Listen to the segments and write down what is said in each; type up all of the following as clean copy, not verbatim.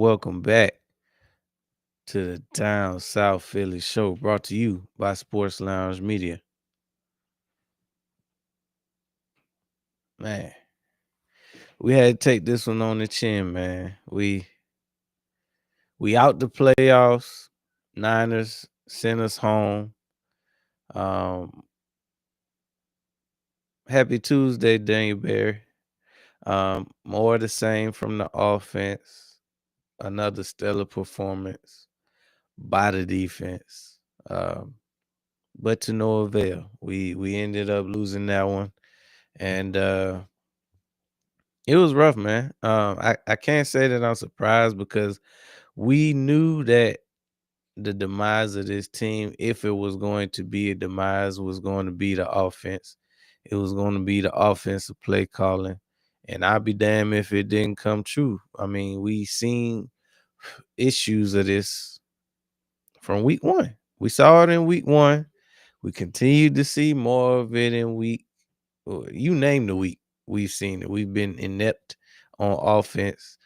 welcome back to the Down South Philly show brought to you by Sports Lounge Media. Man, we had to take this one on the chin, man. We out the playoffs. Niners sent us home. Um, Happy Tuesday, Daniel Barry. More of the same from the offense. Another stellar performance by the defense. But to no avail. We ended up losing that one. And it was rough, man. I can't say that I'm surprised because we knew that the demise of this team, if it was going to be a demise, was going to be the offense. It was going to be the offensive play calling. And I'd be damned if it didn't come true. I mean, we seen issues of this from week one. We saw it in week one. We continued to see more of it in you name the week. We've seen it. We've been inept on offense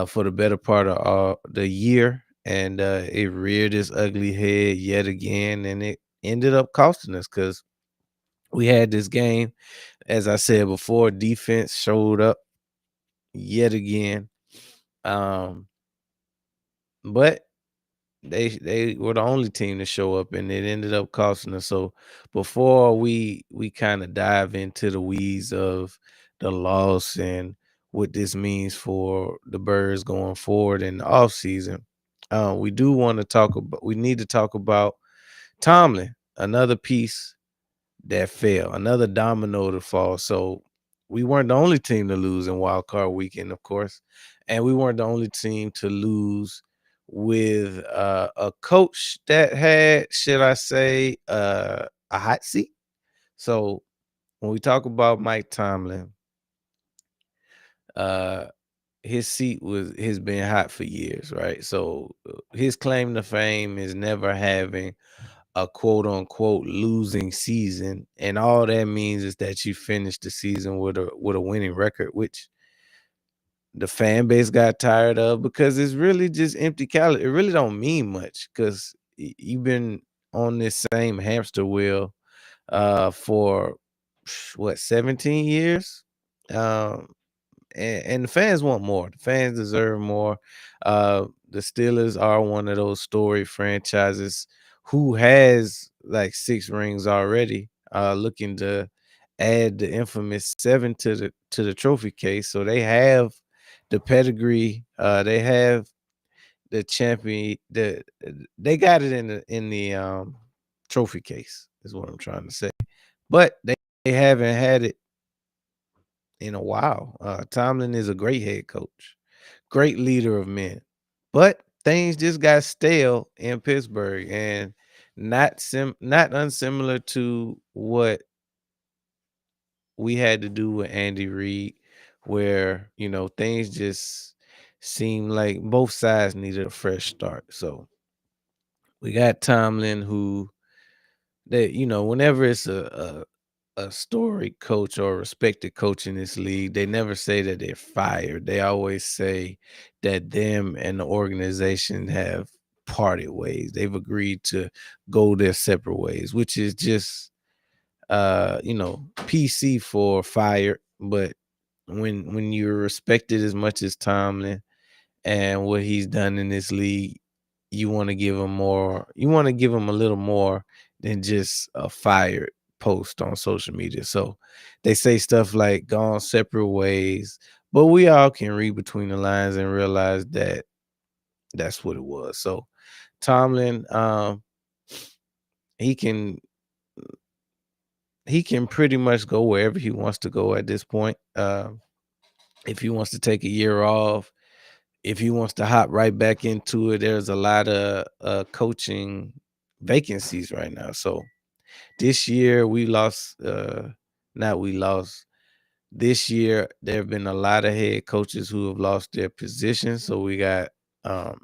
for the better part of the year, and it reared its ugly head yet again, and it ended up costing us because we had this game. As I said before, defense showed up yet again, um, but they were the only team to show up, and it ended up costing us. So before we kind of dive into the weeds of the loss and what this means for the Birds going forward in the offseason, we do want to talk about. We need to talk about Tomlin, another piece that fell, another domino to fall. So we weren't the only team to lose in wild card weekend, of course, and we weren't the only team to lose with a coach that had, should I say, a hot seat. So when we talk about Mike Tomlin, uh, his seat has been hot for years, right? So his claim to fame is never having a quote unquote losing season, and all that means is that you finish the season with a winning record, which the fan base got tired of because it's really just empty calories. It really don't mean much because you've been on this same hamster wheel for what 17 years. Um, and the fans want more. The fans deserve more. The Steelers are one of those storied franchises who has like 6 rings already. Looking to add the infamous 7 to the trophy case. So they have the pedigree. They have the champion. They got it in the trophy case. Is what I'm trying to say. But they haven't had it in a while. Tomlin is a great head coach, great leader of men, but things just got stale in Pittsburgh, and not unsimilar to what we had to do with Andy Reid, where things just seemed like both sides needed a fresh start. So we got Tomlin, who that whenever it's a storied coach or a respected coach in this league, they never say that they're fired. They always say that them and the organization have parted ways. They've agreed to go their separate ways, which is just PC for fired. But when you're respected as much as Tomlin and what he's done in this league, you want to give him more. You want to give him a little more than just a fired post on social media. So they say stuff like gone separate ways, but we all can read between the lines and realize that that's what it was. So Tomlin, he can pretty much go wherever he wants to go at this point. If he wants to take a year off, if he wants to hop right back into it, there's a lot of coaching vacancies right now. So this year we lost, not we lost. This year there have been a lot of head coaches who have lost their positions. So we got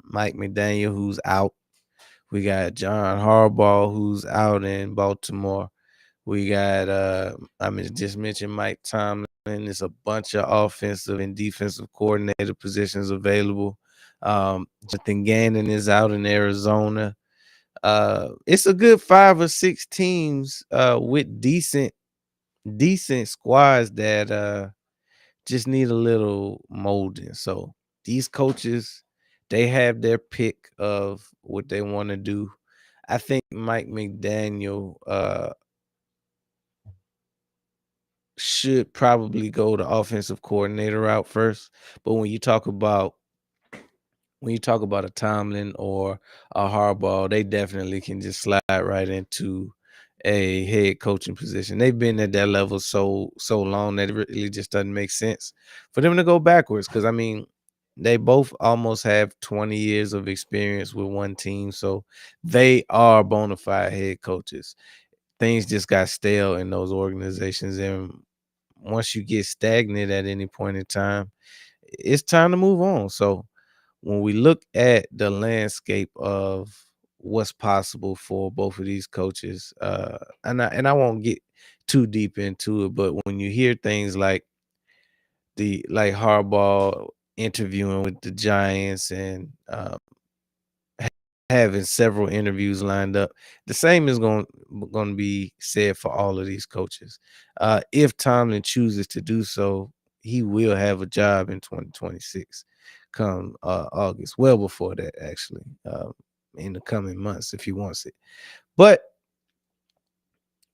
Mike McDaniel, who's out. We got John Harbaugh, who's out in Baltimore. We got just mentioned Mike Tomlin. There's a bunch of offensive and defensive coordinator positions available. Jonathan Gannon is out in Arizona. It's a good 5 or 6 teams with decent squads that just need a little molding. So these coaches, they have their pick of what they want to do. I think Mike McDaniel should probably go the offensive coordinator route first. But when you talk about a Tomlin or a Harbaugh, they definitely can just slide right into a head coaching position. They've been at that level so long that it really just doesn't make sense for them to go backwards. Because I mean, they both almost have 20 years of experience with one team, so they are bona fide head coaches. Things just got stale in those organizations, and once you get stagnant at any point in time, it's time to move on. So when we look at the landscape of what's possible for both of these coaches, and I won't get too deep into it, but when you hear things like Harbaugh interviewing with the Giants and having several interviews lined up, the same is going to be said for all of these coaches. If Tomlin chooses to do so, he will have a job in 2026 come August, well before that, actually, in the coming months if he wants it. But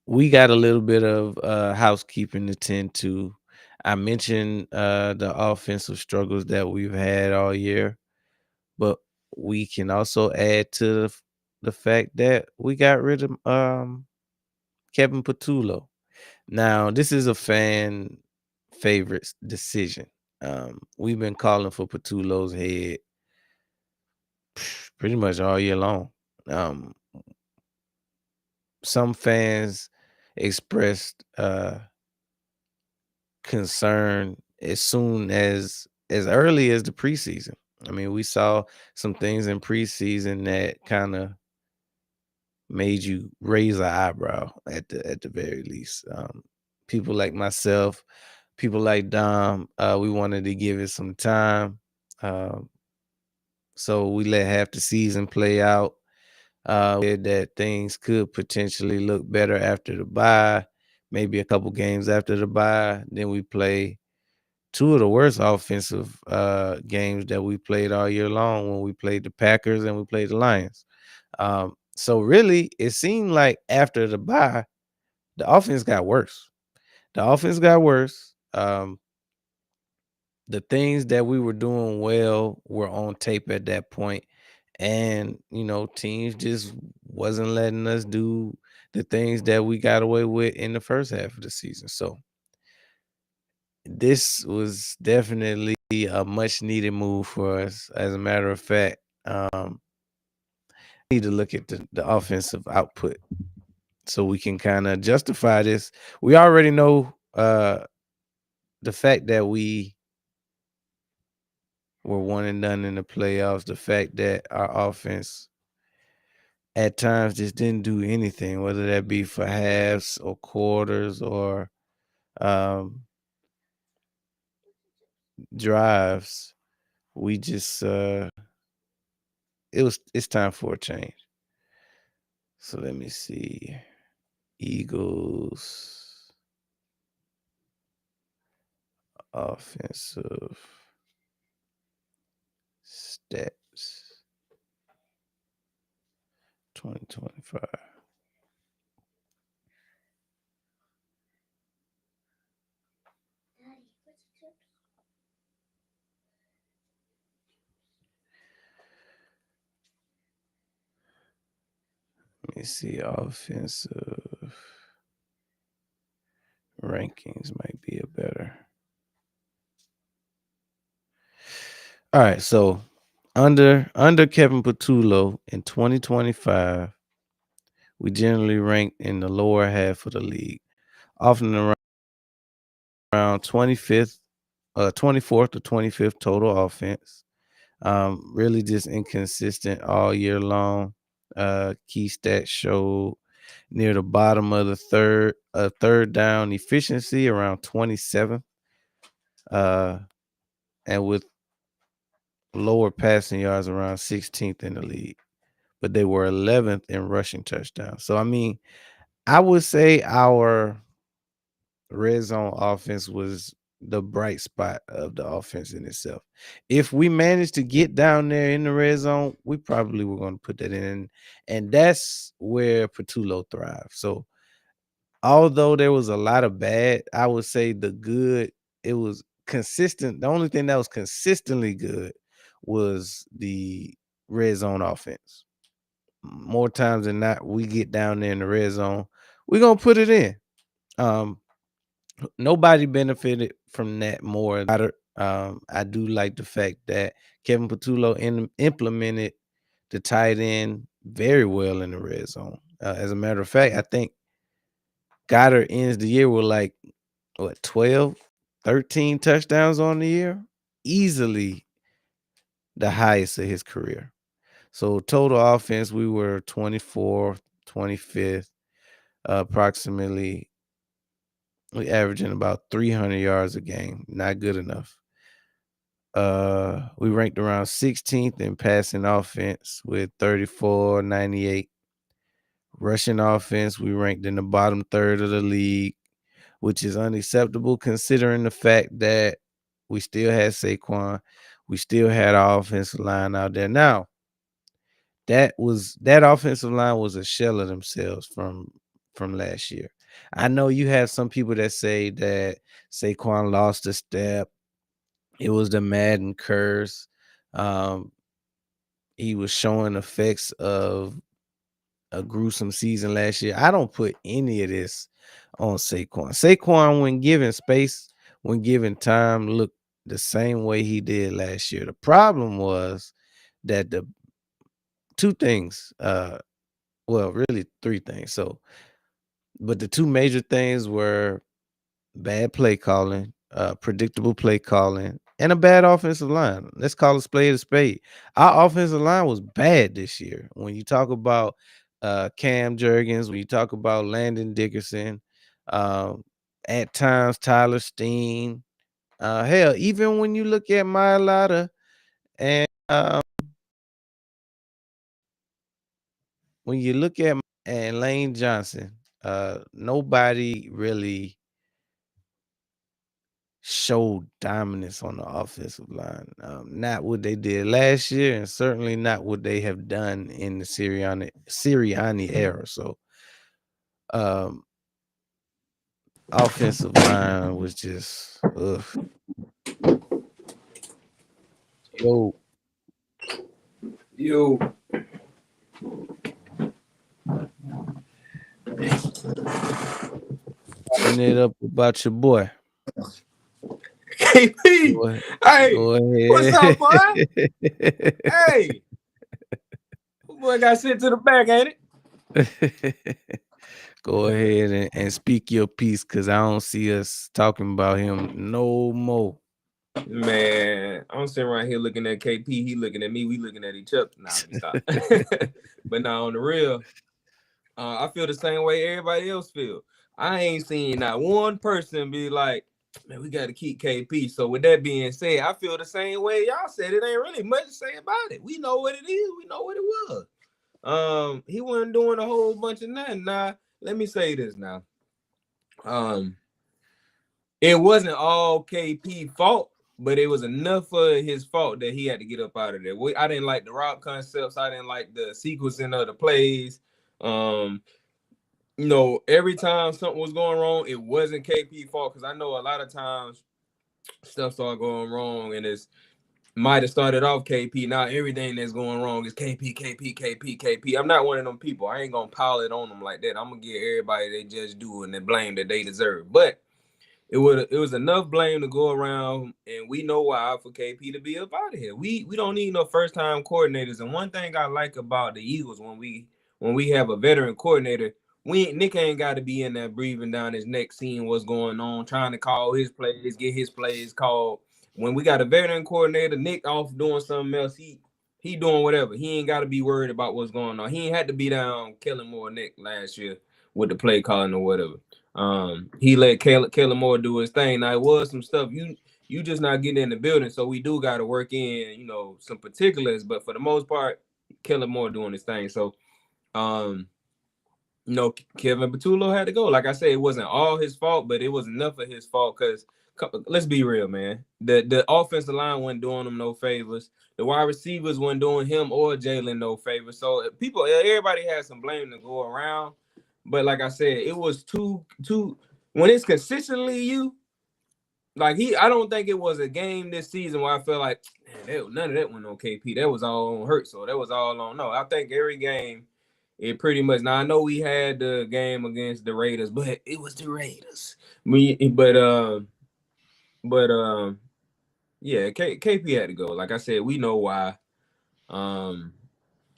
we got a little bit of housekeeping to tend to. I mentioned the offensive struggles that we've had all year, but we can also add to the fact that we got rid of Kevin Patullo. Now, this is a fan favorite decision. We've been calling for Patullo's head pretty much all year long. Um, some fans expressed concern as early as the preseason. I mean, we saw some things in preseason that kind of made you raise an eyebrow at the very least. People like myself, people like Dom, we wanted to give it some time. Um, so we let half the season play out. Said that things could potentially look better after the bye, maybe a couple games after the bye. Then we play two of the worst offensive games that we played all year long when we played the Packers and we played the Lions. So really, it seemed like after the bye, the offense got worse. The offense got worse. The things that we were doing well were on tape at that point, and teams just wasn't letting us do the things that we got away with in the first half of the season. So this was definitely a much needed move for us. As a matter of fact, need to look at the offensive output so we can kind of justify this. We already know the fact that we were one and done in the playoffs, the fact that our offense at times just didn't do anything, whether that be for halves or quarters or um, drives. We just it's time for a change. So let me see. Eagles offensive stats 2025. Let me see. Offensive rankings might be a better. All right, so under Kevin Patullo in 2025, we generally rank in the lower half of the league, often around 25th, 24th or 25th total offense. Really just inconsistent all year long. Key stats show near the bottom of the third down efficiency around 27th. And with lower passing yards, around 16th in the league, but they were 11th in rushing touchdowns. So I mean, I would say our red zone offense was the bright spot of the offense in itself. If we managed to get down there in the red zone, we probably were going to put that in, and that's where Patullo thrived. So although there was a lot of bad, I would say the good, it was consistent. The only thing that was consistently good was the red zone offense. More times than not, we get down there in the red zone, we're gonna put it in. Um, Nobody benefited from that more. I do like the fact that Kevin Patullo implemented the tight end very well in the red zone. As a matter of fact, I think Goddard ends the year with like what 12, 13 touchdowns on the year, easily the highest of his career. So total offense, we were 24th, 25th, approximately. We averaging about 300 yards a game. Not good enough. We ranked around 16th in passing offense with 34.98. Rushing offense, we ranked in the bottom third of the league, which is unacceptable considering the fact that we still had Saquon. We still had our offensive line out there. Now, that offensive line was a shell of themselves from last year. I know you have some people that say that Saquon lost a step. It was the Madden curse. Um, he was showing effects of a gruesome season last year. I don't put any of this on Saquon. Saquon, when given space, when given time, looked the same way he did last year. The problem was that the two things, well, really three things. So, but the two major things were bad play calling, predictable play calling, and a bad offensive line. Let's call a spade a spade. Our offensive line was bad this year. When you talk about Cam Jurgens, when you talk about Landon Dickerson, um, at times Tyler Steen, hell, even when you look at Mylotta and when you look at and Lane Johnson, nobody really showed dominance on the offensive line. Not what they did last year, and certainly not what they have done in the Sirianni era. So, um, offensive line was just ugh. Yo, Yo, chopping it up about your boy. KP. Go ahead. Hey, Go what's up, boy? ahead. Hey, boy got sent to the back, ain't Go ahead and speak your piece, because I don't see us talking about him no more. it? Man, I'm sitting right here looking at KP. He looking at me. We looking at each other. Nah, let me stop. But now on the real, I feel the same way everybody else feel. I ain't seen not one person be like, man, we got to keep KP. So with that being said, I feel the same way y'all said. It ain't really much to say about it. We know what it is. We know what it was. He wasn't doing a whole bunch of nothing. Now, let me say this now. Um, it wasn't all KP fault, but it was enough of his fault that he had to get up out of there. I didn't like the route concepts. I didn't like the sequencing of the plays. Um, every time something was going wrong, it wasn't KP fault, because I know a lot of times stuff started going wrong and it's might have started off KP. Now everything that's going wrong is KP, KP, KP, KP. I'm not one of them people. I ain't gonna pile it on them like that. I'm gonna give everybody they just do and the blame that they deserve. But it was enough blame to go around, and we know why for KP to be up out of here. We don't need no first time coordinators. And one thing I like about the Eagles, when we have a veteran coordinator, Nick ain't got to be in there breathing down his neck, seeing what's going on, trying to call his plays, get his plays called. When we got a veteran coordinator, Nick off doing something else, he doing whatever. He ain't got to be worried about what's going on. He ain't had to be down killing more Nick last year with the play calling or whatever. He let Kellen Moore do his thing. Now it was some stuff You just not getting in the building. So we do got to work in, some particulars. But for the most part, Kellen Moore doing his thing. So, um, Kevin Patullo had to go. Like I said, it wasn't all his fault, but it was enough of his fault because let's be real, man. The offensive line wasn't doing him no favors. The wide receivers wasn't doing him or Jalen no favors. So everybody had some blame to go around. But like I said, it was too when it's consistently you. Like I don't think it was a game this season where I felt like none of that went on KP. That was all on Hurt. So that was all on. No, I think every game it pretty much. Now I know we had the game against the Raiders, but it was the Raiders. Yeah, KP had to go. Like I said, we know why.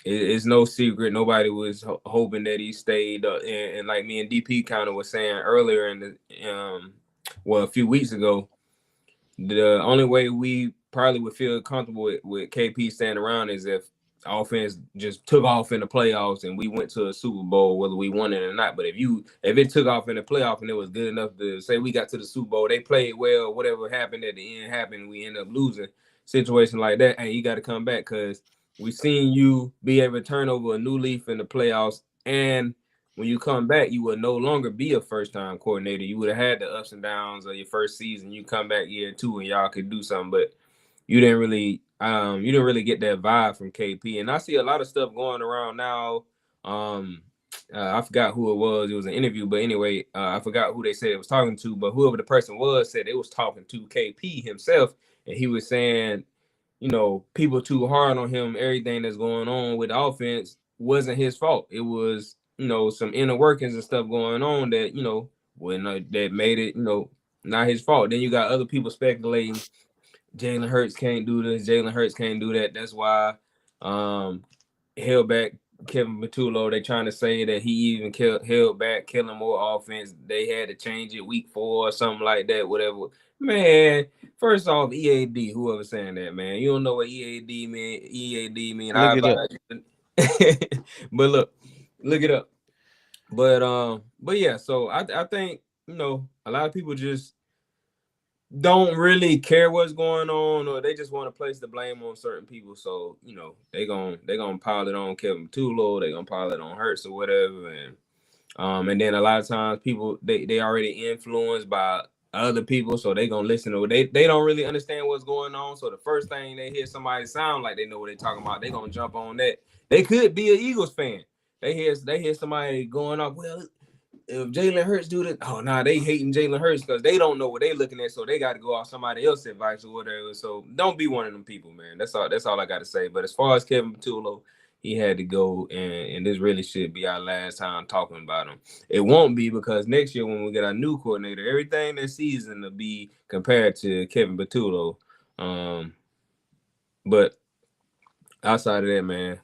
It's no secret. Nobody was hoping that he stayed. And like me and DP kind of was saying earlier a few weeks ago, the only way we probably would feel comfortable with KP staying around is if offense just took off in the playoffs and we went to a Super Bowl, whether we won it or not. But if it took off in the playoff and it was good enough to say we got to the Super Bowl, they played well, whatever happened at the end happened, we end up losing. Situation like that, hey, you got to come back because we seen you be able to turn over a new leaf in the playoffs, and when you come back, you will no longer be a first-time coordinator. You would have had the ups and downs of your first season. You come back year two and y'all could do something, but you didn't really get that vibe from KP. And I see a lot of stuff going around now. I forgot who it was. It was an interview, but anyway, I forgot who they said it was talking to. But whoever the person was said it was talking to KP himself, and he was saying, people too hard on him. Everything that's going on with the offense wasn't his fault. It was some inner workings and stuff going on that that made it not his fault. Then you got other people speculating Jalen Hurts can't do this. Jalen Hurts can't do that. That's why held back Kevin Patullo. They trying to say that he even held back Kellen Moore offense. They had to change it week 4 or something like that. Whatever. Man, first off, EAD. Whoever saying that, man, you don't know what EAD mean. EAD mean. Look it up. But look it up. But yeah. So I think a lot of people just don't really care what's going on, or they just want to place the blame on certain people. So they gonna pile it on Kevin Patullo, they gonna pile it on Hurts or whatever, and then a lot of times people they already influenced by other people, so they gonna listen to it. They don't really understand what's going on. So the first thing they hear somebody sound like they know what they're talking about, they gonna jump on that. They could be an Eagles fan. They hear somebody going off, well, if Jalen Hurts do this, they hating Jalen Hurts because they don't know what they looking at, so they got to go off somebody else's advice or whatever. So don't be one of them people, man. That's all I got to say. But as far as Kevin Patullo, he had to go, and this really should be our last time talking about him. It won't be because next year when we get our new coordinator, everything this season will be compared to Kevin Patullo. But outside of that, man,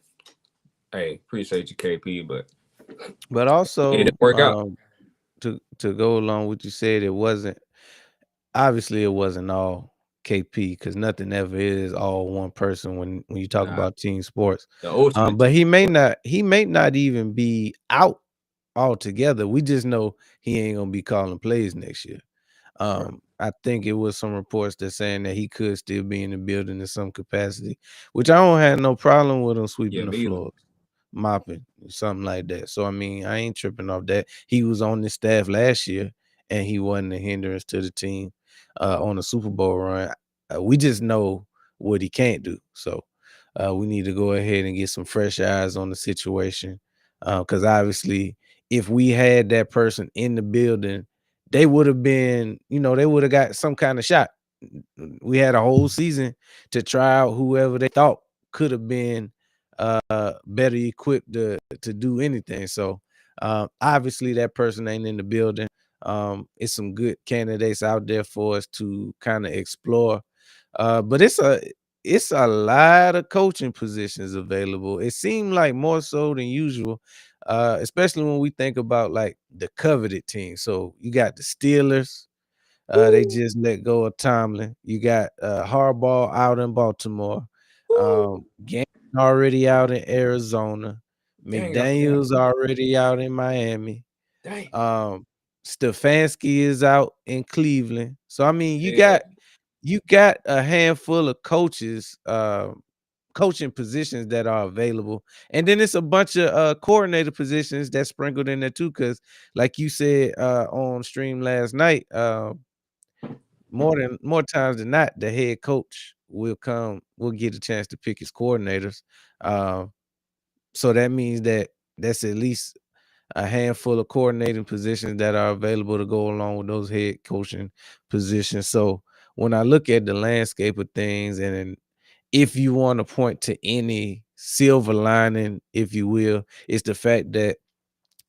hey, appreciate you, KP, But also, it didn't work out. To go along with you said, it wasn't all KP because nothing ever is all one person when you talk about team sports. The ultimate But he may not even be out altogether. We just know he ain't gonna be calling plays next year. I think it was some reports that saying that he could still be in the building in some capacity, which I don't have no problem with him sweeping the floors, mopping, something like that. So I mean, I ain't tripping off that. He was on the staff last year, and he wasn't a hindrance to the team on the Super Bowl run. We just know what he can't do. So we need to go ahead and get some fresh eyes on the situation, because obviously, if we had that person in the building, they would have been, they would have got some kind of shot. We had a whole season to try out whoever they thought could have been better equipped to do anything. So obviously that person ain't in the building. It's some good candidates out there for us to kind of explore. But it's a lot of coaching positions available. It seemed like more so than usual, especially when we think about like the coveted team. So you got the Steelers. They just let go of Tomlin. You got Harbaugh out in Baltimore. Gannon already out in Arizona. McDaniels already out in Miami. Stefanski is out in Cleveland. So I mean, you got you got a handful of coaches, coaching positions that are available, and then it's a bunch of coordinator positions that's sprinkled in there too. Because, like you said on stream last night, more times than not, the head coach will get a chance to pick his coordinators. Um, so that means that that's at least a handful of coordinating positions that are available to go along with those head coaching positions. So when I look at the landscape of things, and if you want to point to any silver lining, if you will, it's the fact that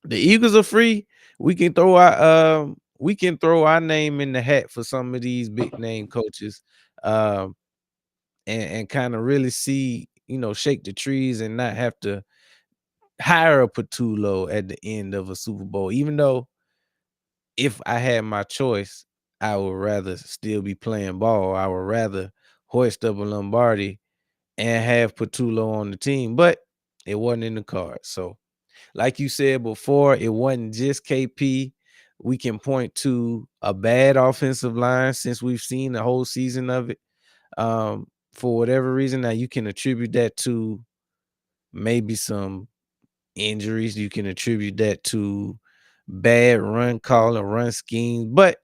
the Eagles are free. We can throw our name in the hat for some of these big name coaches, um, and kind of really see, shake the trees and not have to hire a Patullo at the end of a Super Bowl. Even though if I had my choice, I would rather still be playing ball. I would rather hoist up a Lombardi and have Patullo on the team, but it wasn't in the cards. So, like you said before, it wasn't just KP. We can point to a bad offensive line since we've seen the whole season of it. For whatever reason, now you can attribute that to maybe some injuries. You can attribute that to bad run call and run schemes, but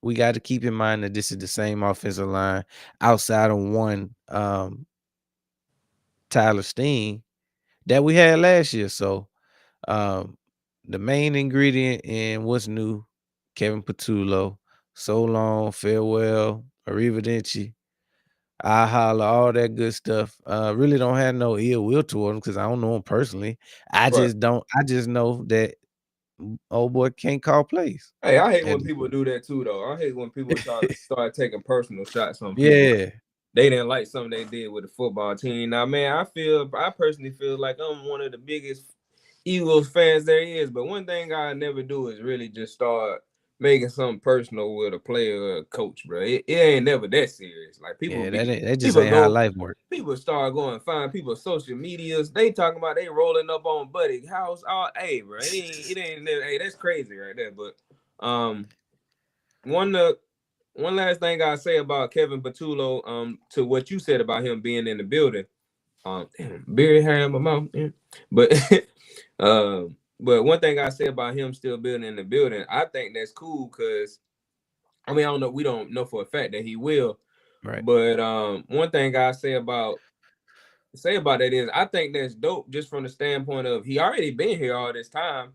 we got to keep in mind that this is the same offensive line outside of one Tyler Steen that we had last year. So um, the main ingredient in what's new, Kevin Patullo, so long, farewell, arrivederci, I holla, all that good stuff. Really don't have no ill will toward him because I don't know him personally. Right. I just know that old boy can't call plays. Hey, I hate when And people do that too, though. I hate when people try to start taking personal shots on people. yeah, They didn't like something they did with the football team. Now, man, I personally feel like I'm one of the biggest Eagles fans there is. But one thing I never do is really just start making something personal with a player or a coach, bro. It ain't never that serious. Like yeah, that just people ain't how go, life works. people start going find people's social medias. They talking about they rolling up on Buddy House. All, hey, bro, it ain't. Hey, that's crazy right there. But um, one uh one last thing I say about Kevin Patullo, to what you said about him being in the building. Damn, beard hair in my mouth. Yeah. But but one thing I say about him still building in the building, I think that's cool because I mean I don't know, we don't know for a fact that he will. Right. But one thing I say about that is I think that's dope just from the standpoint of he already been here all this time.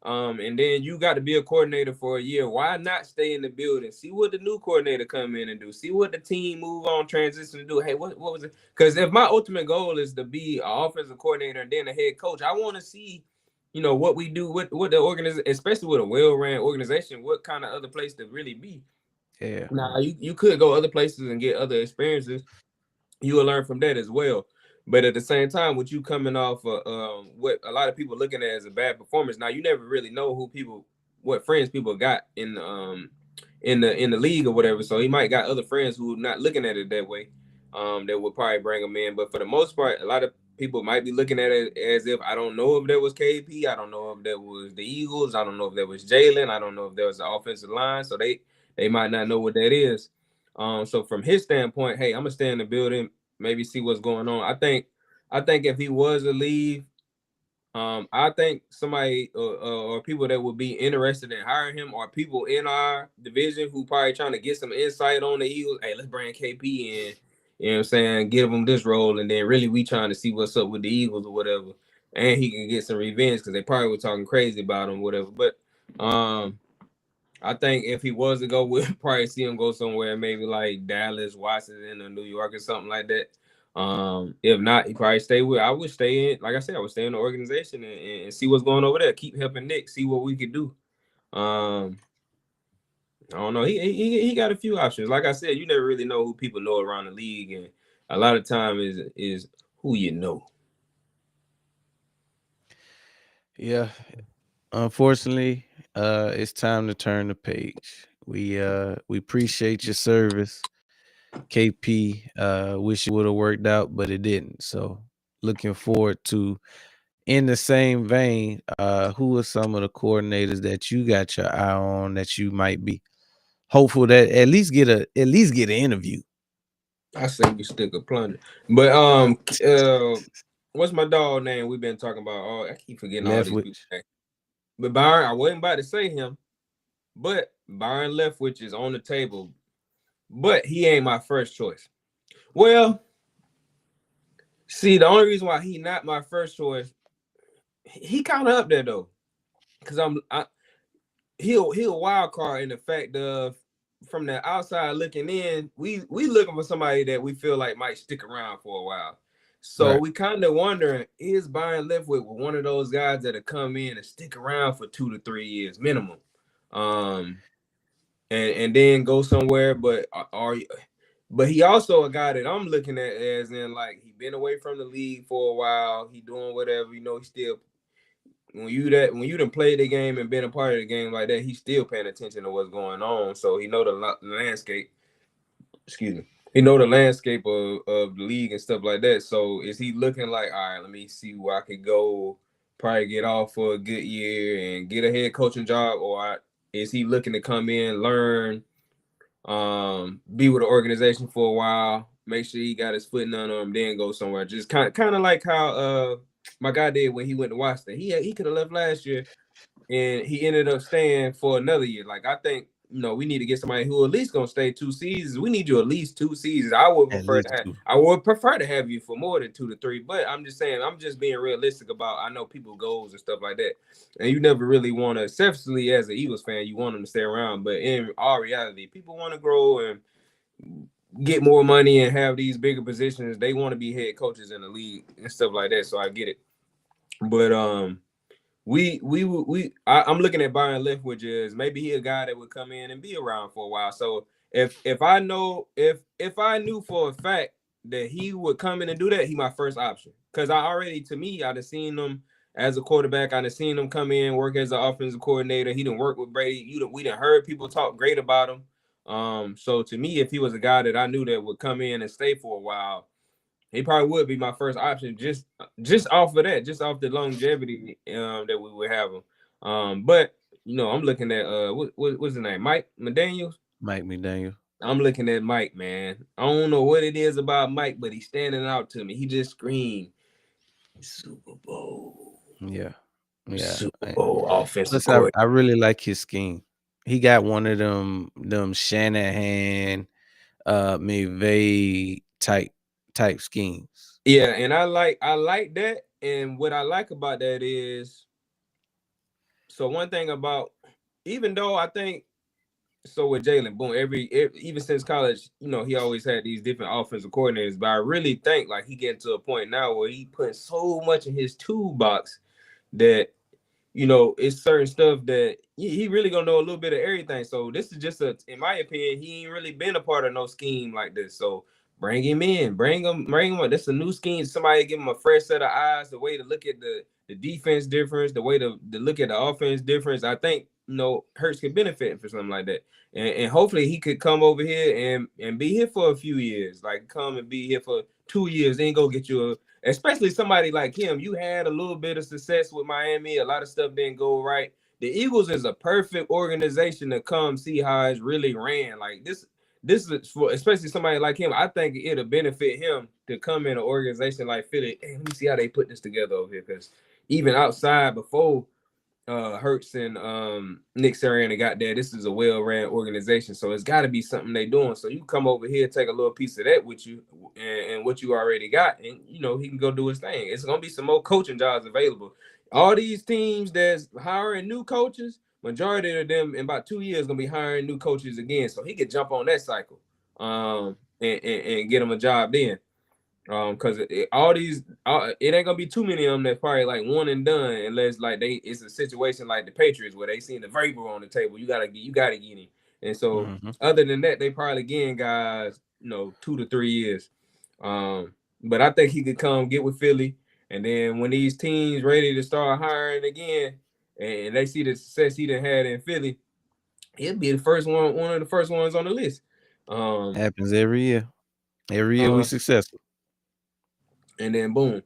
And then you got to be a coordinator for a year. Why not stay in the building? See what the new coordinator come in and do. See what the team move on transition to do. Hey, what was it? Because if my ultimate goal is to be an offensive coordinator and then a head coach, I want to see, what we do, what the organization, especially with a well-ran organization, what kind of other place to really be. Yeah. Now you could go other places and get other experiences, you will learn from that as well. But at the same time, with you coming off what a lot of people looking at as a bad performance, now you never really know what friends people got in the league or whatever. So he might got other friends who are not looking at it that way, that would probably bring him in. But for the most part, a lot of people might be looking at it as if I don't know if that was KP, I don't know if that was the Eagles, I don't know if that was Jalen, I don't know if that was the offensive line. So they might not know what that is. So from his standpoint, hey, I'm gonna stay in the building, maybe see what's going on. I think if he was to leave, I think somebody or people that would be interested in hiring him are people in our division who probably trying to get some insight on the Eagles. Hey, let's bring KP in. You know what I'm saying? Give him this role, and then really we trying to see what's up with the Eagles or whatever, and he can get some revenge because they probably were talking crazy about him, whatever. But I think if he was to go, we'll probably see him go somewhere, maybe like Dallas, Washington, or New York or something like that. If not, he probably stay with. I would stay in, like I said, I would stay in the organization and see what's going over there. Keep helping Nick, see what we could do. I don't know. He got a few options. Like I said, you never really know who people know around the league, and a lot of time is who you know. Yeah. Unfortunately, it's time to turn the page. We appreciate your service, KP. Wish it would have worked out, but it didn't. So looking forward to, in the same vein, who are some of the coordinators that you got your eye on that you might be hopeful that at least get an interview. I say we stick a plunder. But what's my dog name? We've been talking about. Oh, I keep forgetting all these people Leftwich. names. But Byron, I wasn't about to say him, but Byron Leftwich is on the table. But he ain't my first choice. Well, see, the only reason why he not my first choice, he kind of up there though, because he'll a wild card in the fact of from the outside looking in, we looking for somebody that we feel like might stick around for a while. So Right. we kind of wondering, is Byron Leftwich one of those guys that'll come in and stick around for 2 to 3 years minimum, um, and then go somewhere? But he also a guy that I'm looking at as in like he been away from the league for a while. He doing whatever, he still when you done played the game and been a part of the game like that, he's still paying attention to what's going on. So he know the landscape. Excuse me. He know the landscape of the league and stuff like that. So is he looking like, all right, let me see where I could go, probably get off for a good year and get a head coaching job, or is he looking to come in, learn, be with the organization for a while, make sure he got his foot under him, then go somewhere. Just kind of like how my guy did when he went to Washington. He could have left last year and he ended up staying for another year. Like I think we need to get somebody who at least gonna stay 2 seasons. We need you at least 2 seasons. At least two. I would prefer to have you for more than 2 to 3. But I'm just saying, I'm just being realistic about. I know people goals and stuff like that, and you never really want to, selfishly as an Eagles fan, you want them to stay around. But in all reality, people want to grow and get more money and have these bigger positions. They want to be head coaches in the league and stuff like that. So I get it. But I'm looking at Byron Leftwich as maybe he a guy that would come in and be around for a while. So if I know if I knew for a fact that he would come in and do that, he my first option. Because I'd have seen him as a quarterback. I'd have seen him come in, work as an offensive coordinator. He didn't work with Brady. We didn't heard people talk great about him. So to me, if he was a guy that I knew that would come in and stay for a while, he probably would be my first option just off of that, just off the longevity that we would have him. But I'm looking at what's his name? Mike McDaniels. Mike McDaniel. I'm looking at Mike, man. I don't know what it is about Mike, but he's standing out to me. He just screamed Super Bowl. Yeah. Yeah. Super Bowl offensive Plus, I coordinator. really like his scheme. He got one of them Shanahan, McVay type schemes. Yeah, and I like that. And what I like about that is, so one thing about, even though I think, so with Jalen, boom, even since college, he always had these different offensive coordinators. But I really think like he getting to a point now where he putting so much in his toolbox that it's certain stuff that he really gonna know a little bit of everything. So this is just in my opinion, he ain't really been a part of no scheme like this. So bring him in, bring him. That's a new scheme. Somebody give him a fresh set of eyes, the way to look at the defense difference, the way to look at the offense difference. I think Hurts could benefit for something like that, and hopefully he could come over here and be here for a few years, like come and be here for 2 years, then go get you a. Especially somebody like him, you had a little bit of success with Miami. A lot of stuff didn't go right. The Eagles is a perfect organization to come see how it's really ran. Like this is for especially somebody like him. I think it'll benefit him to come in an organization like Philly. Hey, let me see how they put this together over here. Because even outside before Hurts and Nick Sirianni got there, this is a well-ran organization, so it's got to be something they doing. So you come over here, take a little piece of that with you, and what you already got, and he can go do his thing. It's gonna be some more coaching jobs available. All these teams that's hiring new coaches, majority of them in about 2 years gonna be hiring new coaches again, so he could jump on that cycle, and get him a job then. Because it ain't gonna be too many of them that probably like one and done, unless like it's a situation like the Patriots where they seen the Vrabel on the table. You gotta get him, and so Mm-hmm. other than that, they probably getting guys 2 to 3 years. But I think he could come get with Philly, and then when these teams ready to start hiring again, and they see the success he done had in Philly, he'll be the first one of the first ones on the list. Happens every year. Every year we Uh, successful. and then boom.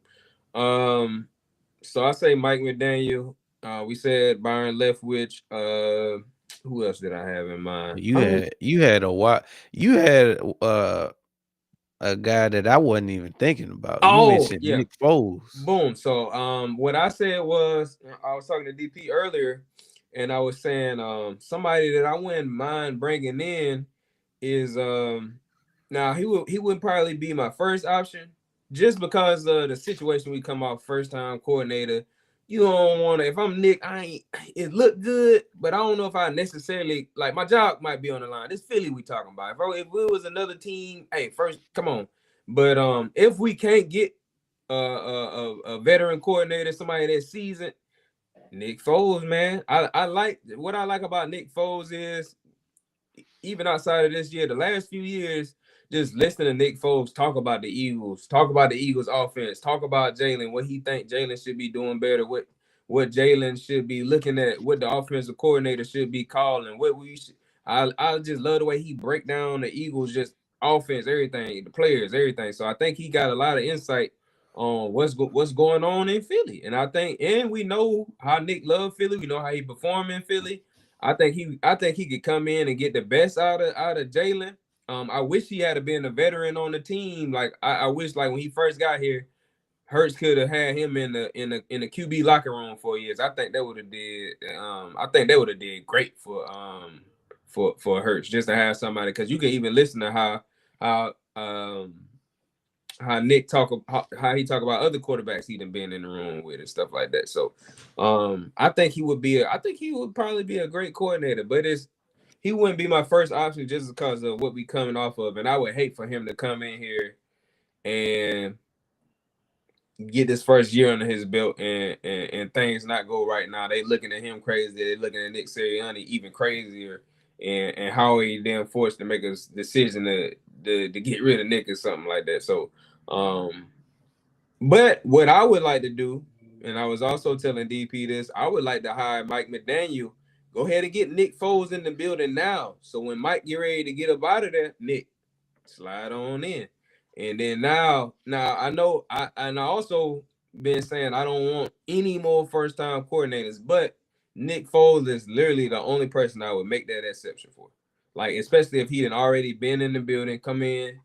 So I say Mike McDaniel. We said Byron Leftwich. Who else did I have in mind? You had you had a guy that I wasn't even thinking about. You Oh mentioned yeah, Nick Foles. boom. So what I said was I was talking to DP earlier, and I was saying somebody that I wouldn't mind bringing in is now he would probably be my first option just because of the situation we come off first time coordinator. You don't want to. If I'm Nick, I ain't. It looked good, but I don't know if I necessarily like my job might be on the line. This Philly we talking about. If it was another team, hey, first come on. But if we can't get a veteran coordinator, somebody that's seasoned, Nick Foles, man. I like what I like about Nick Foles is even outside of this year, the last few years, just listening to Nick Foles talk about the Eagles, talk about the Eagles offense, talk about Jalen, what he think Jalen should be doing better, what Jalen should be looking at, what the offensive coordinator should be calling, what we should. I just love the way he break down the Eagles, just offense, everything, the players, everything. So I think he got a lot of insight on what's going on in Philly, and I think, and we know how Nick loved Philly, we know how he performed in Philly. I think he could come in and get the best out of Jalen. I wish he had been a veteran on the team. Like I wish like when he first got here, Hurts could have had him in the QB locker room for years. I think that would have did. I think that would have did great for Hurts just to have somebody, because you can even listen to how Nick how he talk about other quarterbacks he done been in the room with and stuff like that. So I think he would probably be a great coordinator, but he wouldn't be my first option just because of what we coming off of. And I would hate for him to come in here and get this first year under his belt and things not go right now. They looking at him crazy. They looking at Nick Sirianni even crazier, and how he then forced to make a decision to get rid of Nick or something like that. So but what I would like to do, and I was also telling DP this, I would like to hire Mike McDaniel. Go ahead and get Nick Foles in the building now. So when Mike get ready to get up out of there, Nick, slide on in. And then now I know I also been saying I don't want any more first time coordinators, but Nick Foles is literally the only person I would make that exception for. Like, especially if he had already been in the building, come in,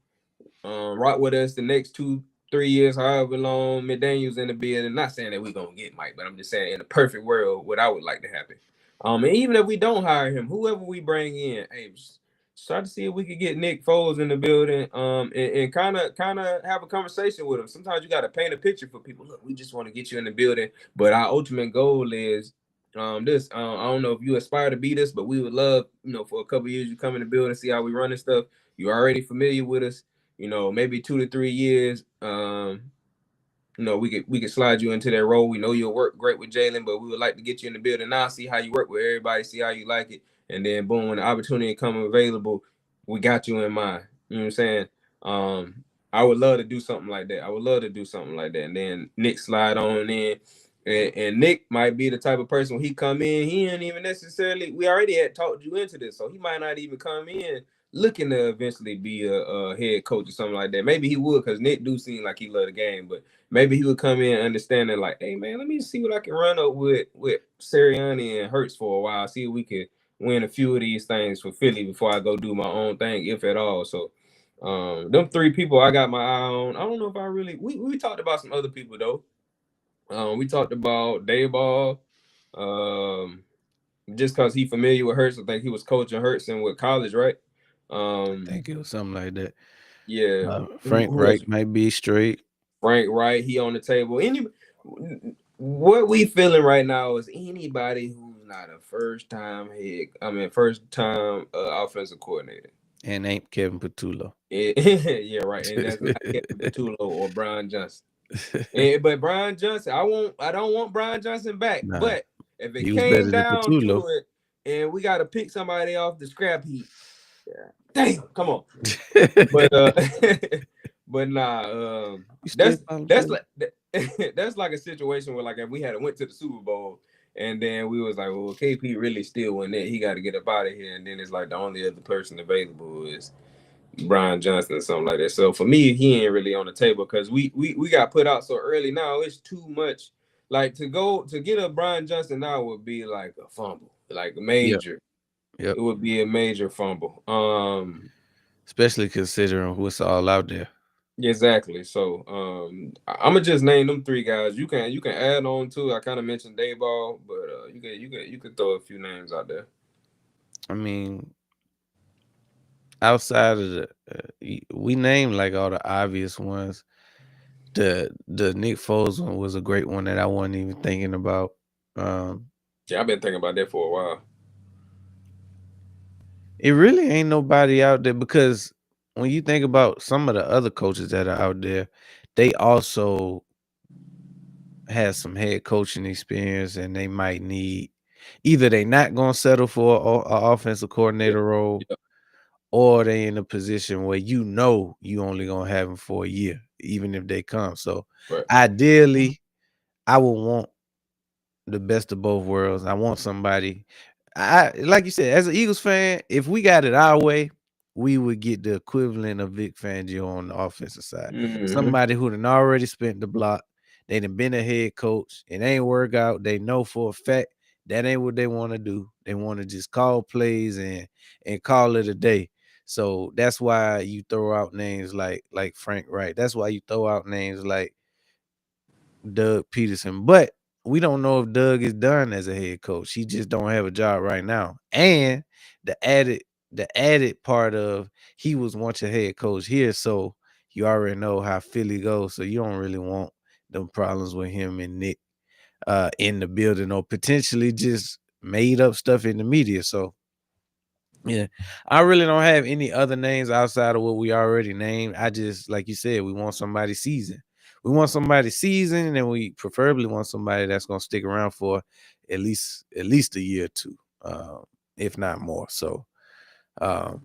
rock with us the next 2-3 years, however long McDaniel's in the building. Not saying that we're gonna get Mike, but I'm just saying in a perfect world, what I would like to happen. And even if we don't hire him, whoever we bring in, hey, just try to see if we could get Nick Foles in the building, and kind of have a conversation with him. Sometimes you got to paint a picture for people. Look, we just want to get you in the building, but our ultimate goal is this. I don't know if you aspire to be this, but we would love, for a couple years you come in the building, see how we run and stuff. You're already familiar with us, maybe 2 to 3 years. We could slide you into that role. We know you'll work great with Jalen, but we would like to get you in the building now, see how you work with everybody, see how you like it, and then boom, when the opportunity come available, we got you in mind. You know what I'm saying? I would love to do something like that. And then Nick slide on in. And Nick might be the type of person when he come in, he ain't even necessarily. We already had talked you into this, so he might not even come in looking to eventually be a head coach or something like that. Maybe he would, because Nick do seem like he love the game, but maybe he would come in understanding like, hey man, let me see what I can run up with Sirianni and Hurts for a while. See if we could win a few of these things for Philly before I go do my own thing, if at all. So them three people I got my eye on. I don't know if I really we talked about some other people though. We talked about Dayball. Just because he familiar with Hurts, I think he was coaching Hurts in with college, right? I think it was something like that. Yeah. Frank Who else? Wright might be straight. Frank Wright, he on the table. What we feeling right now is anybody who's not a first time offensive coordinator. And ain't Kevin Patullo. Yeah, right. And that's not Kevin Patullo or Brian Johnson. But Brian Johnson, I don't want Brian Johnson back. Nah, But if it he was came better than down Patullo. to it and we got to pick somebody off the scrap heap, yeah, damn, come on. But but nah, that's like that's like a situation where, like, if we had went to the Super Bowl and then we was like, well, KP really still win it, he got to get up out of here, and then it's like the only other person available is Brian Johnson or something like that. So for me, he ain't really on the table because we got put out so early. Now it's too much. Like to get a Brian Johnson now would be like a fumble, like Yeah, major. Yep. it would be a major fumble. Especially considering what's all out there. Exactly. So I'm gonna just name them three guys. You can add on to. I kind of mentioned Dayball, but you could throw a few names out there. I mean, outside of the, we named like all the obvious ones. The Nick Foles one was a great one that I wasn't even thinking about. Um, Yeah, I've been thinking about that for a while. it really ain't nobody out there because when you think about some of the other coaches that are out there, they also have some head coaching experience and they might need either they not gonna settle for a offensive Yeah, coordinator role yeah, or they in a position where you know you only gonna have them for a year, even if they come. So right. ideally, I would want the best of both worlds. I want somebody. I like you said, as an Eagles fan, if we got it our way, we would get the equivalent of Vic Fangio on the offensive side. Hmm. Somebody who done already spent the block. They done been a head coach. It ain't work out. They know for a fact that ain't what they want to do. They want to just call plays and call it a day. So that's why you throw out names like Frank Wright. That's why you throw out names like Doug Peterson. But we don't know if Doug is done as a head coach. He just don't have a job right now. And the added the added part of he was once a head coach here, so you already know how Philly goes. So you don't really want them problems with him and Nick in the building or potentially just made up stuff in the media. So yeah, I really don't have any other names outside of what we already named. I just, like you said, we want somebody seasoned. We want somebody seasoned, and we preferably want somebody that's gonna stick around for at least a year or two, if not more. So um,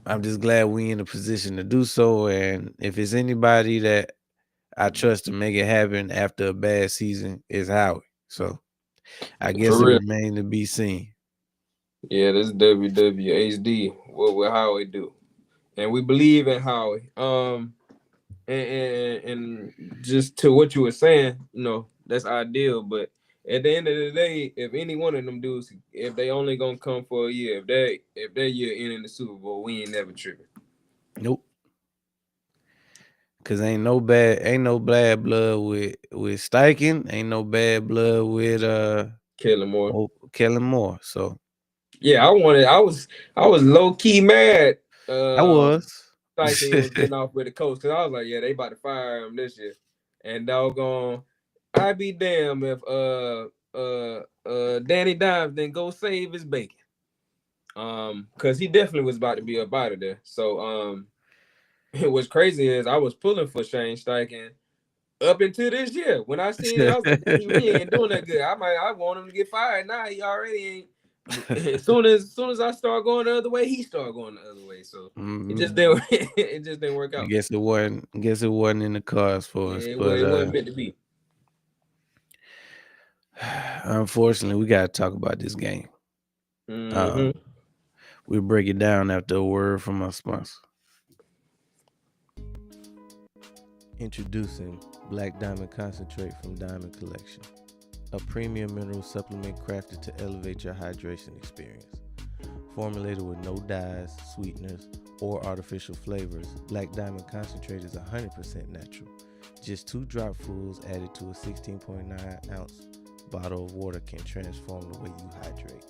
I'm just glad we in a position to do so. And if it's anybody that I trust to make it happen after a bad season, is Howie. So I guess For it real. remains to be seen. Yeah, this WWHD. What Howie do? And we believe in Howie. And just to what you were saying, that's ideal. But at the end of the day, if any one of them dudes, if they only gonna come for a year, if their year in the Super Bowl, we ain't never tripping. Nope. Cause ain't no bad blood with Steichen, ain't no bad blood with Kellen Moore. Kellen Moore. So Yeah, I was low key mad. I Um, was. Tyson was getting off with the coach because I was like, yeah, they about to fire him this year, and doggone, I'd be damn if Danny Dimes didn't go save his bacon. Because he definitely was about to be up out of there. So what's crazy is I was pulling for Shane Steichen up until this year. When I seen it, I was like, dang, he ain't doing that good. I want him to get fired. Now he already ain't. As soon as I start going the other way, he started going the other way. So it just Mhm. didn't it just didn't work I out. guess it wasn't in the cards for us. Yeah, But it wasn't meant to be. unfortunately, we gotta talk about this game. Hmm. Um, we'll break it down after a word from our sponsor. Introducing Black Diamond Concentrate from Diamond Collection, a premium mineral supplement crafted to elevate your hydration experience. Formulated with no dyes, sweeteners, or artificial flavors, Black Diamond Concentrate is 100% natural. Just 2 dropfuls added to a 16.9-ounce bottle of water can transform the way you hydrate.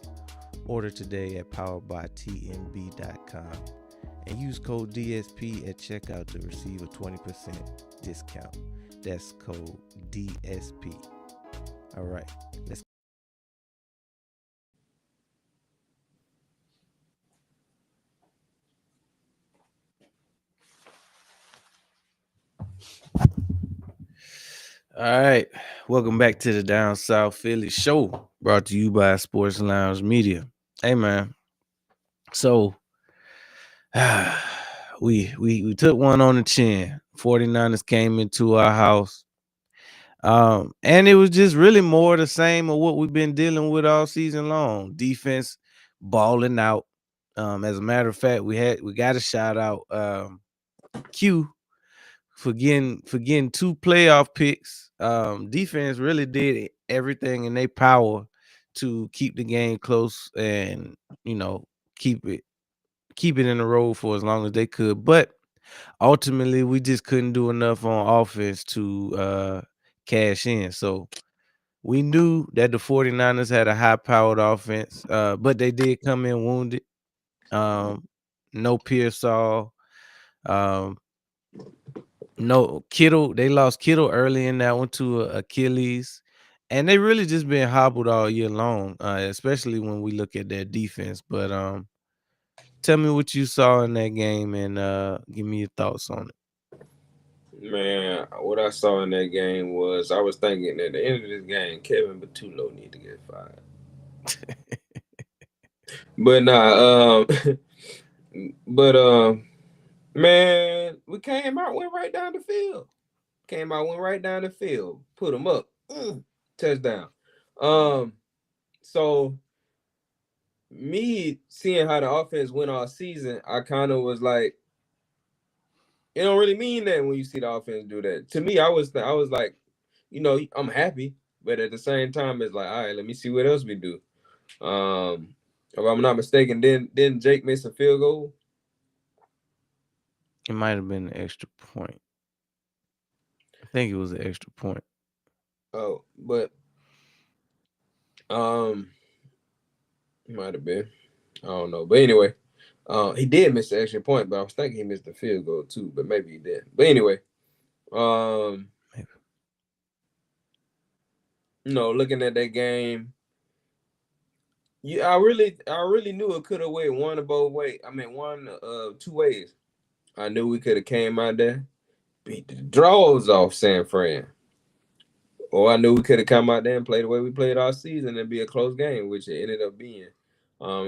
Order today at poweredbytnb.com and use code DSP at checkout to receive a 20% discount. That's code DSP. All right, let's. All right, welcome back to the Down South Philly Show, brought to you by Sports Lounge Media. Hey man, so we took one on the chin. 49ers came into our house. And it was just really more the same of what we've been dealing with all season long. Defense balling out. As a matter of fact, we got to shout out Q for getting 2 playoff picks. Defense really did everything in their power to keep the game close and you know keep it in the road for as long as they could. But ultimately, we just couldn't do enough on offense to cash in. So we knew that the 49ers had a high-powered offense, but they did come in wounded. Um, no Pearsall. Um, no Kittle. They lost Kittle early in that one to Achilles. And they really just been hobbled all year long, especially when we look at their defense. But tell me what you saw in that game and give me your thoughts on Man, what I saw in that game was I was thinking at the end of this game, Kevin Batulo need to get fired. it. But nah, but man, we came out, went right down the field. Came out, went right down the field, put them up, touchdown. Um, so me seeing how the offense went all season, I kind of was like, it don't really mean that when you see the offense do that. To me, I was like, I'm happy, but at the same time, it's like, all right, let me see what else we do. If I'm not mistaken, didn't Jake miss a field goal? It might have been an extra point. I think it was an extra point. Oh, but um, might have been. I don't know. But anyway, he did miss the extra point, but I was thinking he missed the field goal too, but maybe he did. But anyway, um, Maybe. looking at that game, yeah, I really knew it could have went one of both ways. I mean, one two ways. I knew we could have came out there, beat the draws off San Fran. Or I knew we could have come out there and played the way we played all season and be a close game, which it ended up being.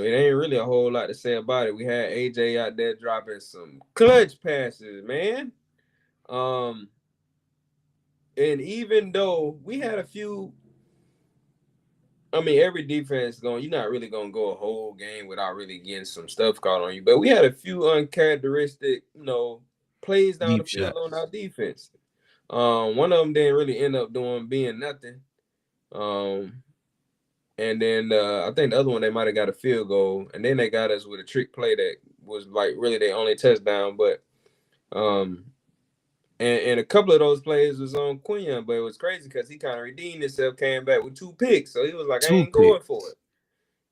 It ain't really a whole lot to say about it. We had AJ out there dropping some clutch passes, man. Um, and even though we had a few, I mean, every defense you're not really gonna go a whole game without really getting some stuff caught on you. But we had a few uncharacteristic, plays down the Deep field on our shots. defense. One of them didn't really end up being nothing. Um, And then I think the other one they might have got a field goal, and then they got us with a trick play that was like really their only touchdown. But um, and a couple of those plays was on Quinn, but it was crazy because he kind of redeemed himself, came back with 2 picks, so he was like, I Two ain't going picks. for it.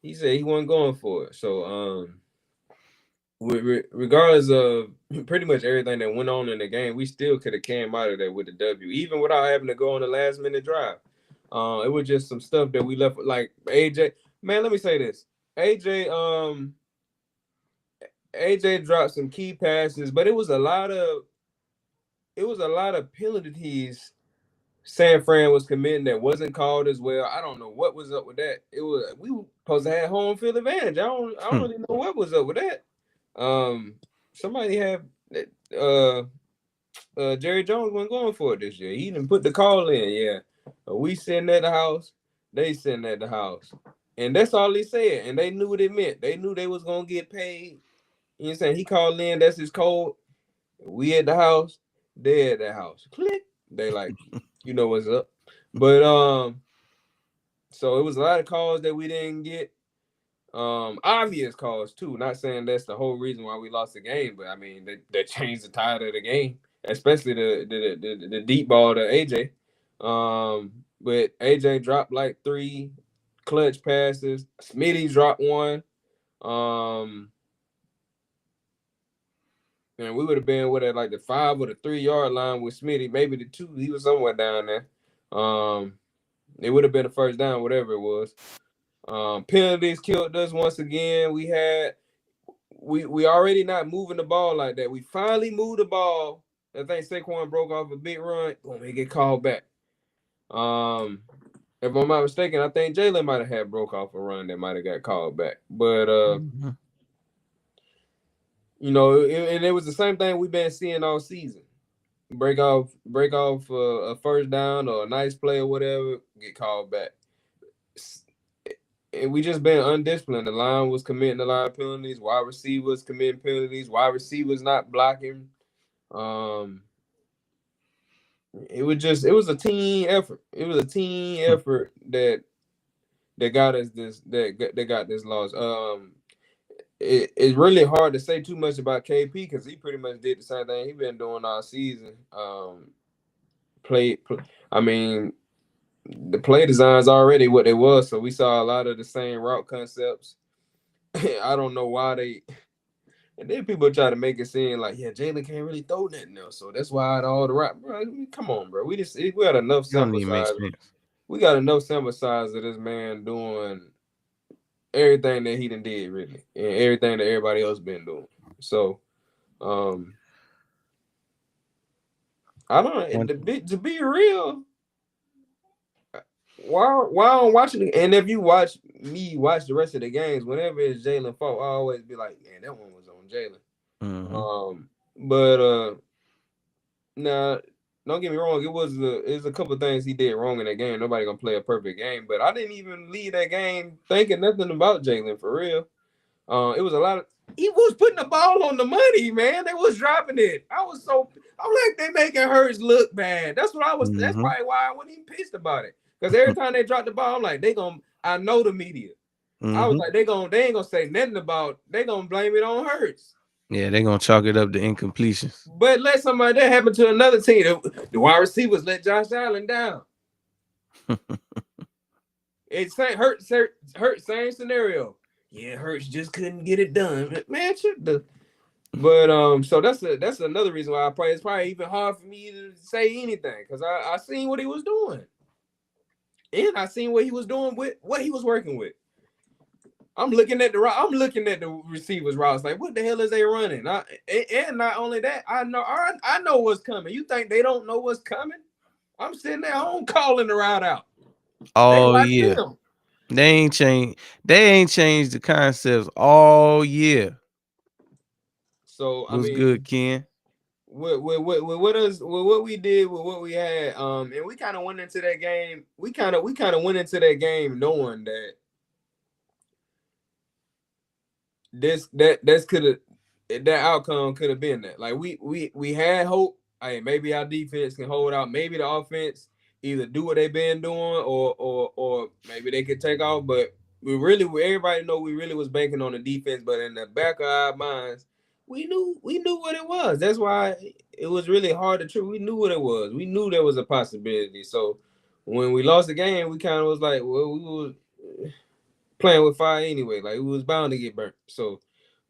He said he wasn't going for it. So regardless of pretty much everything that went on in the game, we still could have came out of there with a W, even without having to go on the last minute drive. It was just some stuff that we left, like AJ. Man, let me say this: AJ, AJ dropped some key passes, but it was a lot of penalties San Fran was committing that wasn't called as well. I don't know what was up with that. We were supposed to have home field advantage. I don't Hmm. really know what was up with that. Um, somebody had uh Jerry Jones wasn't going for it this year. He didn't put the call in. Yeah, we sitting at the house, they sitting at the house, and that's all he said. And they knew what it meant. They knew they was gonna get paid. You know what I'm saying? He called in. That's his code. We at the house. They at the house. Click. They like, you know what's up. But so it was a lot of calls that we didn't get. Obvious calls too. Not saying that's the whole reason why we lost the game, but I mean they changed the tide of the game, especially the deep ball to AJ. But AJ dropped like 3 clutch passes. Smitty dropped one. Um, and we would have been with at like the 5 or the 3 yard line with Smitty, maybe the 2. He was somewhere down there. Um, it would have been a first down, whatever it was. Penalties killed us once again. We already not moving the ball like that. We finally moved the ball. I think Saquon broke off a big run. Boom, he get called back. Um, if I'm not mistaken, I think Jalen might have had broke off a run that might have got called back. But Mhm. and it was the same thing we've been seeing all season. Break off a first down or a nice play or whatever, get called back. And we just been undisciplined. The line was committing a lot of penalties. Wide receivers committing penalties. Wide receivers not blocking. Um, it was a team effort. It was a team Hmm. effort that that got us this that got this loss. It's really hard to say too much about KP because he pretty much did the same thing he been doing all season. Play, I mean, the play designs already what they was, so we saw a lot of the same route concepts. I don't know why they. And then people try to make it seem like, yeah, Jalen can't really throw that now, so that's why all the route. Bro, come on, bro. We got enough It don't sample even make size. sense. We got enough sample size of this man doing everything that he done did really, and everything that everybody else been doing. So, um, I don't know. To be real, while I'm watching it, and if you watch the rest of the games, whenever it's Jalen fault, I always be like, man, that one was on Jalen. But now, don't get me wrong, it was a couple of things he did wrong in that game. Nobody gonna play a perfect game, but I didn't even leave that game thinking nothing about Jalen for real. It was a lot of he was putting the ball on the money, man. They was dropping it. I'm like, they making Hurts look bad. That's what I was. That's probably why I wasn't even pissed about it. Because every time they dropped the ball, I'm like, I know the media. I was like, they ain't gonna say nothing about. They gonna blame it on Hurts. Yeah, they gonna chalk it up to incompletions. But let somebody that happen to another team. The wide receivers let Josh Allen down. It's Hurts, same scenario. Yeah, Hurts just couldn't get it done. Man, shit. But so that's another reason why it's probably even hard for me to say anything because I seen what he was doing, and I seen what he was doing with what he was working with. I'm looking at the receivers routes like, what the hell is they running? And not only that, I know what's coming. You think they don't know what's coming? I'm sitting there home calling the route out. Oh yeah, they ain't changed the concepts all year. So I Was mean, good, Ken. what we did with what we had, and we kind of went into that game. We kind of went into that game knowing that that outcome could have been that. Like we had hope. Hey, maybe our defense can hold out. Maybe the offense either do what they've been doing or maybe they could take off. But everybody know we really was banking on the defense. But in the back of our minds, we knew what it was. That's why it was really hard to true. We knew what it was. We knew there was a possibility. So when we lost the game, we kind of was like, well, we were playing with fire anyway. Like we was bound to get burnt. So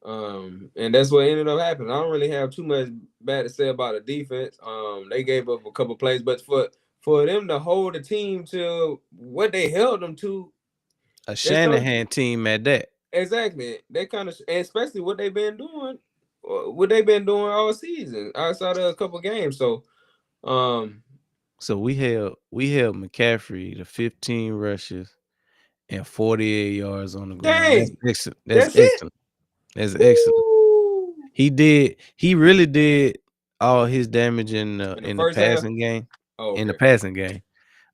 and that's what ended up happening. I don't really have too much bad to say about the defense. They gave up a couple plays, but for them to hold the team to what they held them to, a Shanahan team at that. Exactly. They kind of, especially what they've been doing all season outside of a couple games. So, so we held McCaffrey to 15 rushes and 48 yards on the ground. That's excellent. That's excellent. That's excellent. He really did all his damage in the passing game. In the passing game.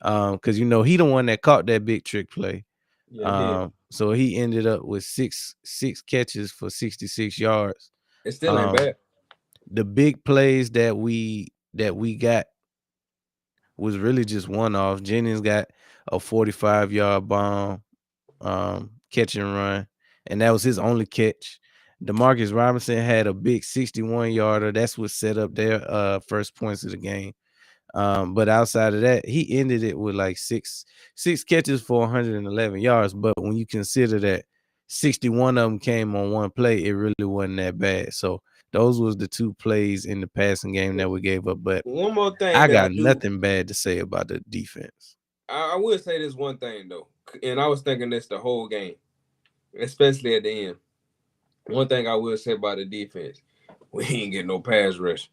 Because he the one that caught that big trick play. So he ended up with six catches for 66 yards. It still ain't bad. The big plays that we got was really just one-off. Jennings got a 45-yard bomb, catch and run, and that was his only catch. Demarcus Robinson had a big 61-yarder. That's what set up their first points of the game. But outside of that, he ended it with like six catches for 111 yards. But when you consider that 61 of them came on one play, it really wasn't that bad. So those was the two plays in the passing game that we gave up. But one more thing, I got nothing bad to say about the defense. I will say this one thing though, and I was thinking this the whole game, especially at the end. One thing I will say about the defense, we ain't get no pass rush.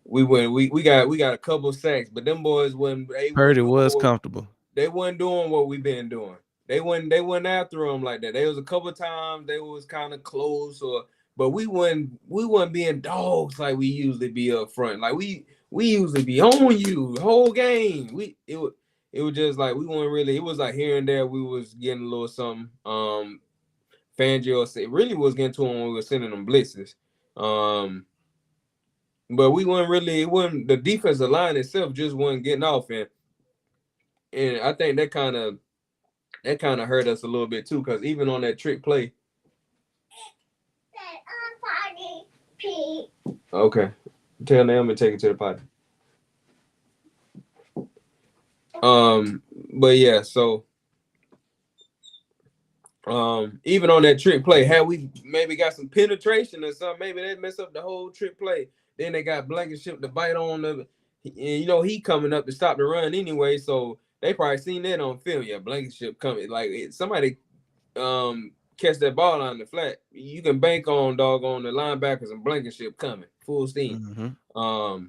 We got a couple sacks, but them boys Purdy was comfortable. They wasn't doing what we've been doing. They wasn't after them like that. There was a couple times they was kind of close, but we wasn't being dogs like we usually be up front. Like we usually be on you the whole game. It was just like we weren't really. It was like here and there we was getting a little something. Fangio really was getting to him when we were sending them blitzes. But we weren't really. It wasn't the defensive line itself just wasn't getting off, and I think that kind of that kind of hurt us a little bit too, because even on that trick play. Okay, tell Naomi to take it to the potty. But yeah, so even on that trick play, had we maybe got some penetration or something, maybe that mess up the whole trick play. Then they got Blankenship to bite on them, and he coming up to stop the run anyway, so they probably seen that on film. Yeah, Blankenship coming, like somebody catch that ball on the flat, you can bank on the linebackers and Blankenship coming full steam. Mm-hmm.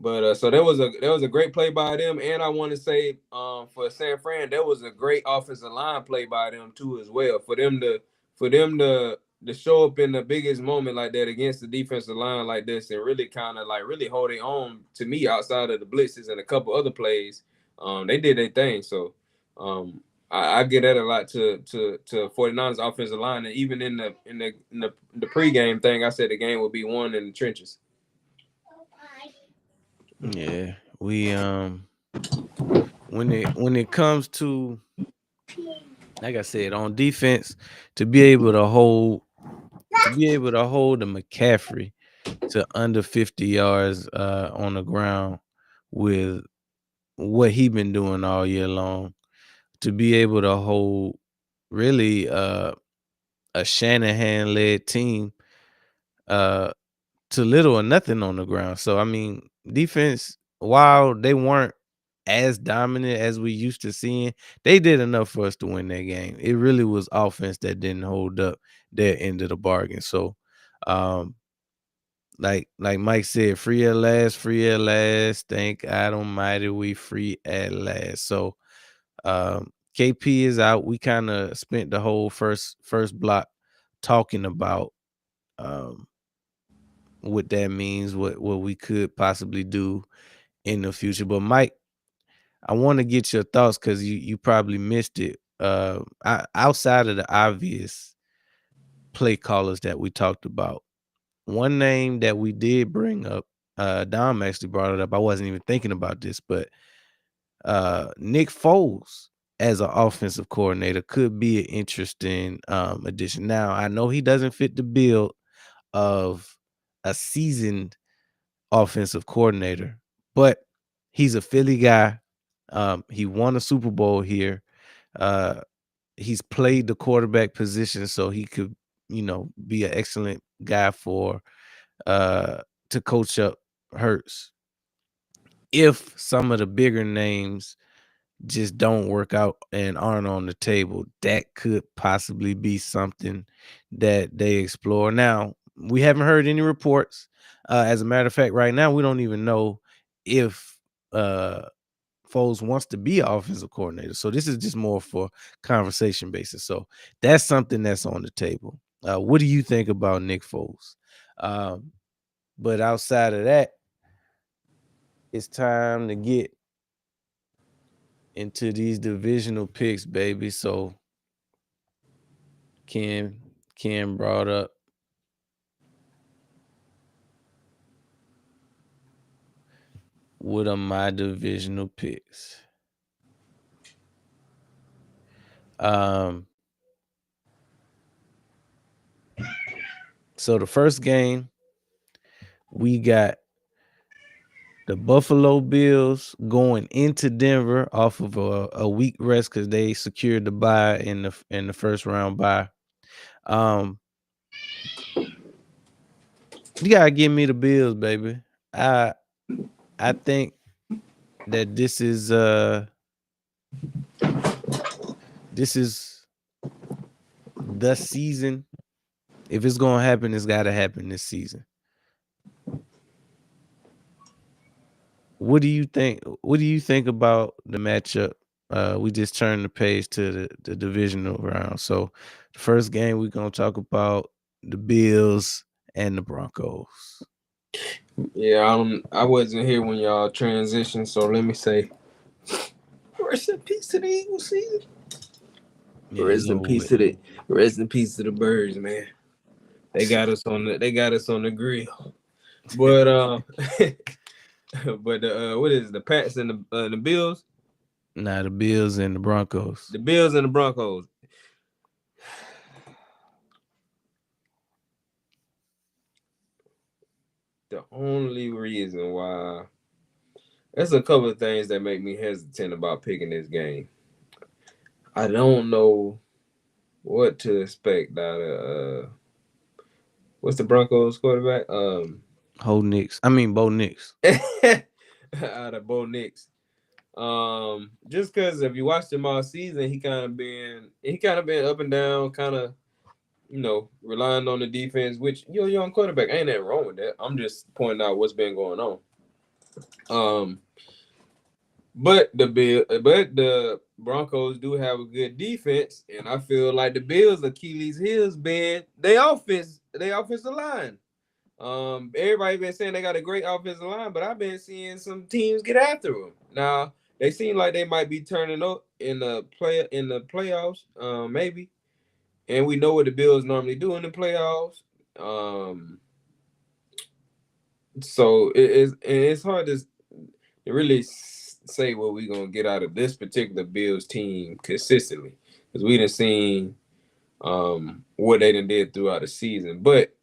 But so there was a great play by them, and I want to say for San Fran, there was a great offensive line play by them too as well. For them to show up in the biggest moment like that against the defensive line like this, and really kind of like really hold their own, to me, outside of the blitzes and a couple other plays, they did their thing. So I get that a lot to 49ers offensive line, and even in the pregame thing, I said the game would be won in the trenches. Yeah, we when it comes to, like I said, on defense, to be able to hold the McCaffrey to under 50 yards on the ground with what he been doing all year long, to be able to hold really a Shanahan led team uh to little or nothing on the ground. So I mean, defense, while they weren't as dominant as we used to seeing, they did enough for us to win that game. It really was offense that didn't hold up their end of the bargain. So um like Mike said, free at last, free at last. Thank God Almighty, we free at last. So KP is out. We kind of spent the whole first block talking about um what that means, what we could possibly do in the future. But Mike, I want to get your thoughts because you probably missed it. Outside of the obvious play callers that we talked about, one name that we did bring up, Dom actually brought it up. I wasn't even thinking about this, but Nick Foles as an offensive coordinator could be an interesting addition. Now, I know he doesn't fit the bill of a seasoned offensive coordinator, but he's a Philly guy. He won a Super Bowl here. Uh, he's played the quarterback position, so he could, be an excellent guy for to coach up Hurts. If some of the bigger names just don't work out and aren't on the table, that could possibly be something that they explore. Now, we haven't heard any reports. As a matter of fact, right now, we don't even know if Foles wants to be an offensive coordinator. So this is just more for conversation basis. So that's something that's on the table. What do you think about Nick Foles? But outside of that, it's time to get into these divisional picks, baby. So Ken brought up what are my divisional picks. So the first game, we got the Buffalo Bills going into Denver off of a week rest because they secured the bye in the first round bye. You gotta give me the Bills, baby. I think that this is the season. If it's gonna happen, it's gotta happen this season. What do you think? What do you think about the matchup? We just turned the page to the divisional round. So the first game we're gonna talk about the Bills and the Broncos. Yeah, I wasn't here when y'all transitioned, so let me say, rest in peace to the Eagles season. Yeah, it's Rest in over peace with. to the Birds, man. They got us on the grill. But but what is it, the Pats and the Bills? Nah, the Bills and the Broncos. The Bills and the Broncos. The only reason why, there's a couple of things that make me hesitant about picking this game. I don't know what to expect out of what's the Broncos quarterback? Bo Nix. Out of Bo Nix. Just because if you watched him all season, he kind of been up and down, kind of relying on the defense, which you're a young quarterback. Ain't that wrong with that. I'm just pointing out what's been going on. Um, but the Broncos do have a good defense, and I feel like the Bills' Achilles' heels been they offensive line. Everybody been saying they got a great offensive line, but I've been seeing some teams get after them. Now they seem like they might be turning up in the playoffs, maybe. And we know what the Bills normally do in the playoffs. Um, so it's hard to really say what we're gonna get out of this particular Bills team consistently, because we done seen what they done did throughout the season. But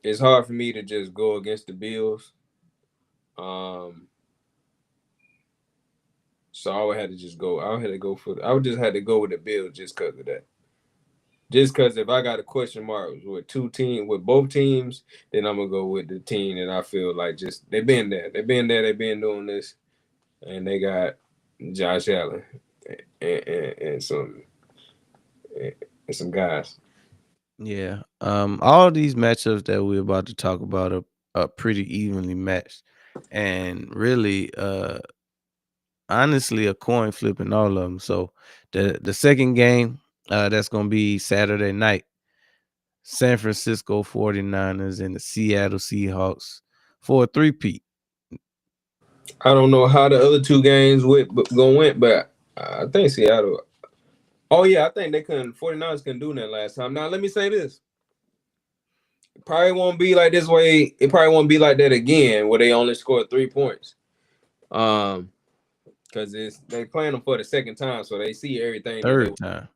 it's hard for me to just go against the Bills. Um, so I would have to just go. I would have to go for. I would just have to go with the Bills just because of that. Just because if I got a question mark with both teams, then I'm gonna go with the team that I feel like just they've been there. They've been doing this, and they got Josh Allen and some guys. Yeah. All these matchups that we're about to talk about are pretty evenly matched. And really, honestly, a coin flip in all of them. So the second game, that's gonna be Saturday night. San Francisco 49ers and the Seattle Seahawks for a three-peat. I don't know how the other two games went, but I think Seattle. Oh yeah, I think they couldn't. 49ers couldn't do that last time. Now let me say this: it probably won't be like this way. It probably won't be like that again, where they only scored 3 points. Because they playing them for the second time, so they see everything that they. Third time.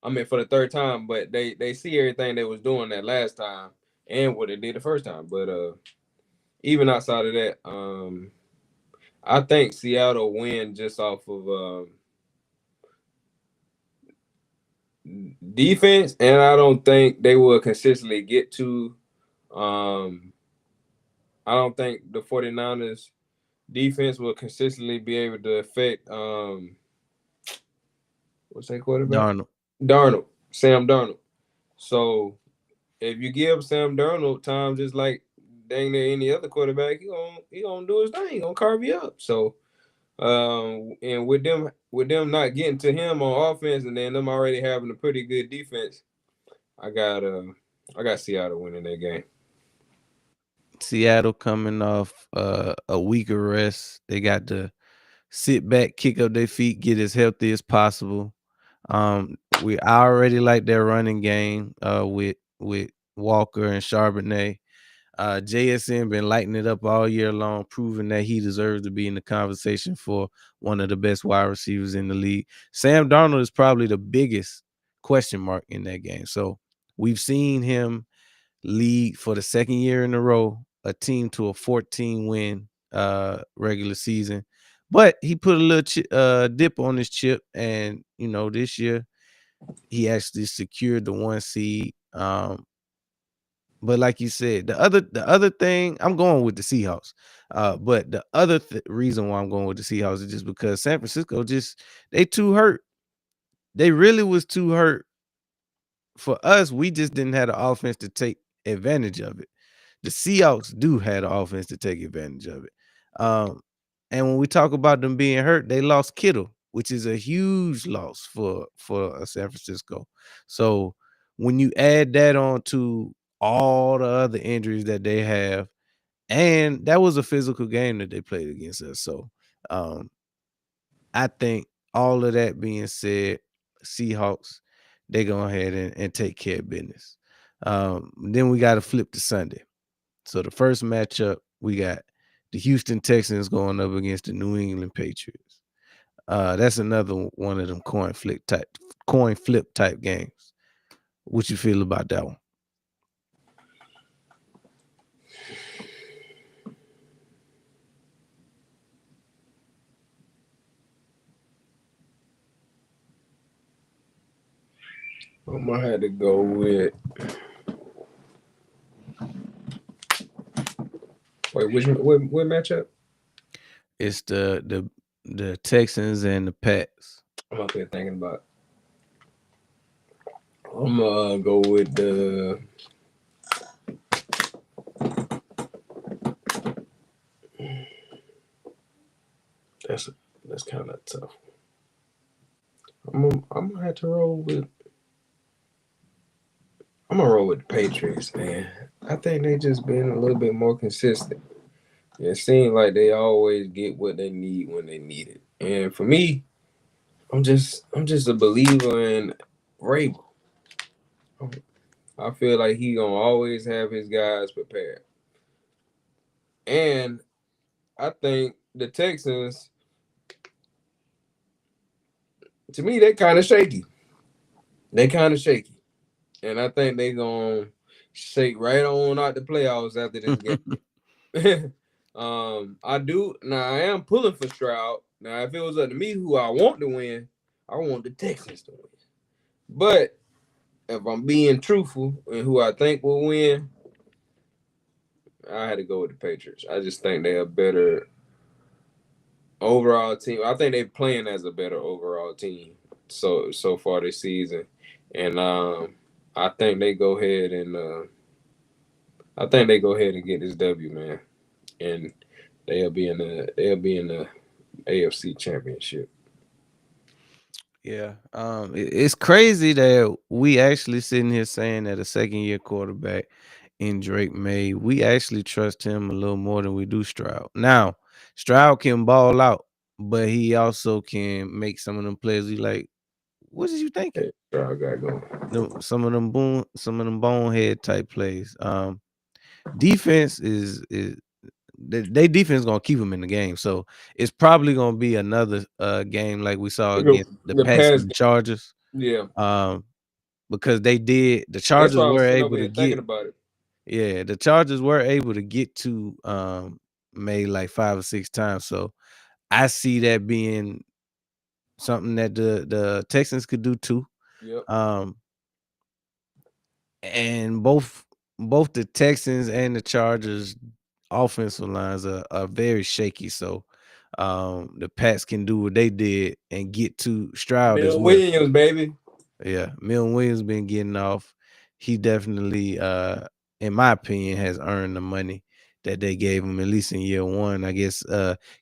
I mean, for the third time, but they see everything they was doing that last time and what they did the first time. But even outside of that, I think Seattle win just off of defense, and I don't think they will consistently get to. Um, I don't think the 49ers defense will consistently be able to affect what's that quarterback? Darnold. Sam Darnold. So if you give Sam Darnold time, just like dang near any other quarterback, he gonna do his thing. He gonna carve you up. So and with them not getting to him on offense, and then them already having a pretty good defense, I got Seattle winning that game. Seattle coming off a weaker rest. They got to sit back, kick up their feet, get as healthy as possible. I already like their running game with Walker and Charbonnet. JSN been lighting it up all year long, proving that he deserves to be in the conversation for one of the best wide receivers in the league. Sam Darnold is probably the biggest question mark in that game. So we've seen him lead for the second year in a row a team to a 14-win regular season. But he put a little dip on his chip, and this year he actually secured the 1 seed. But like you said, the other thing, I'm going with the Seahawks. But the other reason why I'm going with the Seahawks is just because San Francisco they too hurt. They really was too hurt. For us, we just didn't have the offense to take advantage of it. The Seahawks do have the offense to take advantage of it. Um, and when we talk about them being hurt, they lost Kittle, which is a huge loss for San Francisco. So when you add that on to all the other injuries that they have, and that was a physical game that they played against us. So um, I think all of that being said, Seahawks, they go ahead and take care of business. Then we got to flip to Sunday. So the first matchup, we got the Houston Texans going up against the New England Patriots. That's another one of them coin flip type games. What you feel about that one? I'm gonna have to go with. Wait, what matchup? It's the Texans and the Pats. I'm up here thinking about. I'm gonna go with the. That's that's kind of tough. I'm gonna have to roll with. I'm gonna roll with the Patriots, man. I think they just been a little bit more consistent. It seems like they always get what they need when they need it. And for me, I'm just a believer in Rabel. I feel like he gonna always have his guys prepared. And I think the Texans, to me, they kind of shaky. They kind of shaky, and I think they gonna shake right on out the playoffs after this game. I do now. I am pulling for Stroud. Now, if it was up to me, who I want to win, I want the Texans to win. But if I'm being truthful and who I think will win, I had to go with the Patriots. I just think they're a better overall team. I think they're playing as a better overall team so far this season, and I think they go ahead and get this W, man, and they'll be in the AFC Championship. Yeah. It's crazy that we actually sitting here saying that a second year quarterback in Drake May, we actually trust him a little more than we do Stroud. Now, Stroud can ball out, but he also can make some of them plays. You like, what did you thinking? Hey, I gotta go. Some of them bonehead type plays. Defense is they defense gonna keep him in the game. So it's probably gonna be another game like we saw against the The Pats pass and the game, Chargers. yeah. Um, because the That's Chargers why I was were sitting over able here to thinking get about it. the Chargers were able to get to May like 5 or 6 times. So I see that being something that the Texans could do too. Yep. Um, and both the Texans and the Chargers offensive lines are very shaky. So the Pats can do what they did and get to Stroud as Bill well. Williams, baby. Yeah, Milton Williams been getting off. He definitely, in my opinion, has earned the money that they gave him at least in year one. I guess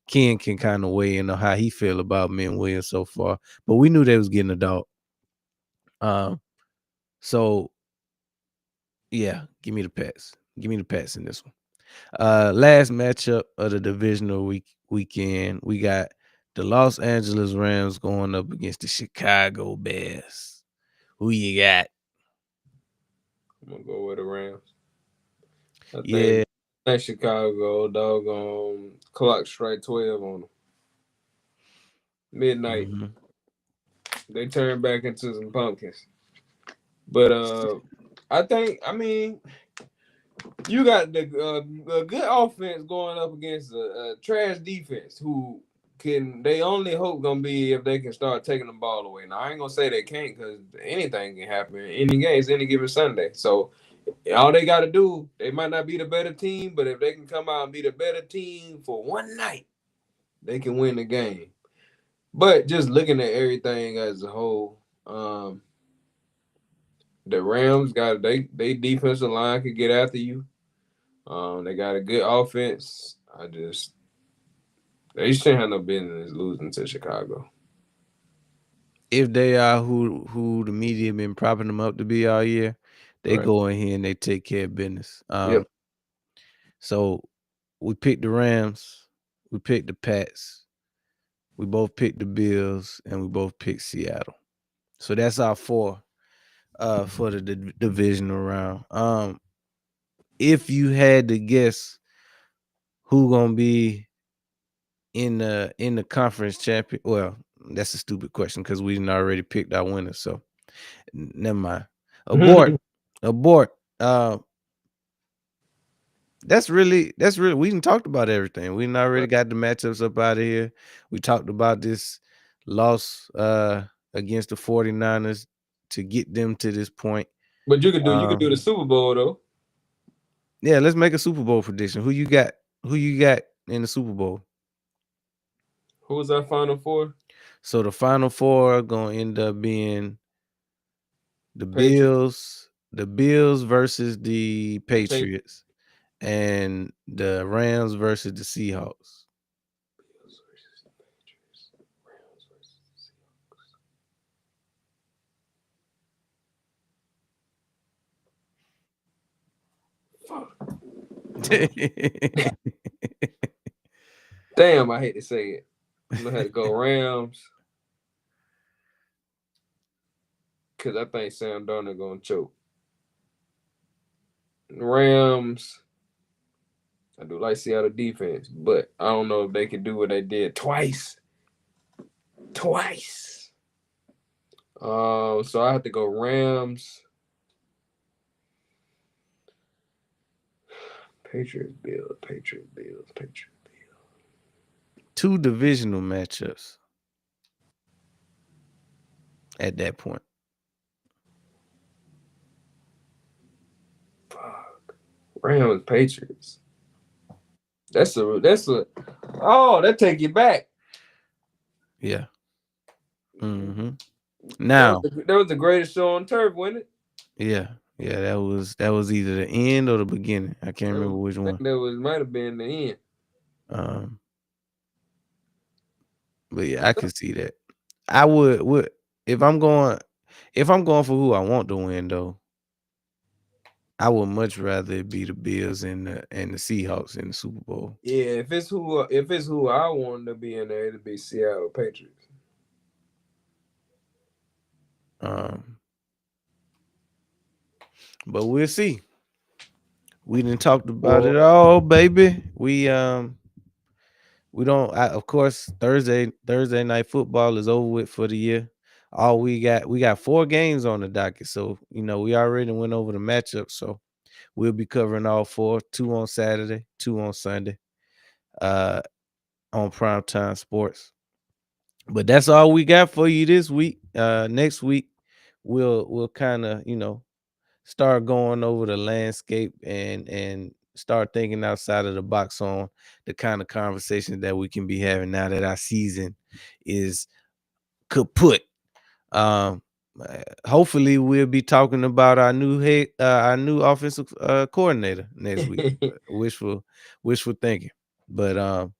Ken can kind of weigh in on how he feel about Milton Williams so far, but we knew they was getting a dog. So yeah, give me the Pats. Give me the Pats in this one. Last matchup of the divisional weekend, we got the Los Angeles Rams going up against the Chicago Bears. Who you got? I'm gonna go with the Rams. I Yeah. think Chicago doggone clock strike 12 on them. Midnight. Mhm. They turn back into some pumpkins. But I mean, you got the a good offense going up against a trash defense who can they only hope gonna be if they can start taking the ball away. Now I ain't gonna say they can't because anything can happen in any games any given Sunday. So all they got to do, they might not be the better team, but if they can come out and be the better team for one night, they can win the game. But just looking at everything as a whole, the Rams got they defensive line could get after you. They got a good offense. They shouldn't have no business losing to Chicago. If they are who the media been propping them up to be all year, they Right. go in here and they take care of business. Yep. So we picked the Rams, we picked the Pats, we both picked the Bills, and we both picked Seattle. So that's our four for the divisional round. If you had to guess who gonna be in the conference champion, well, That's a stupid question because we done already picked our winner. So never mind. Abort. Abort. That's really we done talked about everything. We done already got the matchups up out of here. We talked about this loss against the 49ers to get them to this point. But you could do the Super Bowl though. Yeah, let's make a Super Bowl prediction. Who you got? Who you got in the Super Bowl? Who was our Final Four? So the final four are gonna end up being the Patriots. Bills versus the The Patriots. Patriots, and the Rams versus the Seahawks. Bills versus the Patriots. Rams versus the Seahawks. Fuck. Damn, I hate to say it. I'm gonna have to go Rams because I think Sam Darnold gonna choke. Rams. I do like Seattle defense, but I don't know if they can do what they did twice. Twice. So I have to go Rams. Patriots, Bills, Patriots, Bills, Patriots, Bills. Two divisional matchups at that point. Fuck. Rams, Patriots. That's a oh, that take you back. Yeah. Mm-hmm. That Now, that was the greatest show on turf, wasn't it? yeah, that was either the end or the beginning. I can't remember which I think one. that was might have been the end. Um, but yeah, I can see that. I would if I'm going for who I want to win though. I would much rather it be the Bills and the Seahawks in the Super Bowl. Yeah, if it's who I wanted to be in there, it'd be Seattle Patriots. Um, but we'll see. We didn't talked about Boy, it all, baby. We don't. Of course, Thursday night football is over with for the year. All we got 4 games on the docket, so we already went over the matchup. So we'll be covering all 4: 2 on Saturday, 2 on Sunday, uh, on Primetime Sports. But that's all we got for you this week. Next week we'll kind of start going over the landscape and start thinking outside of the box on the kind of conversations that we can be having now that our season is kaput. Um, Hopefully we'll be talking about our new offensive coordinator next week. Wishful thinking. But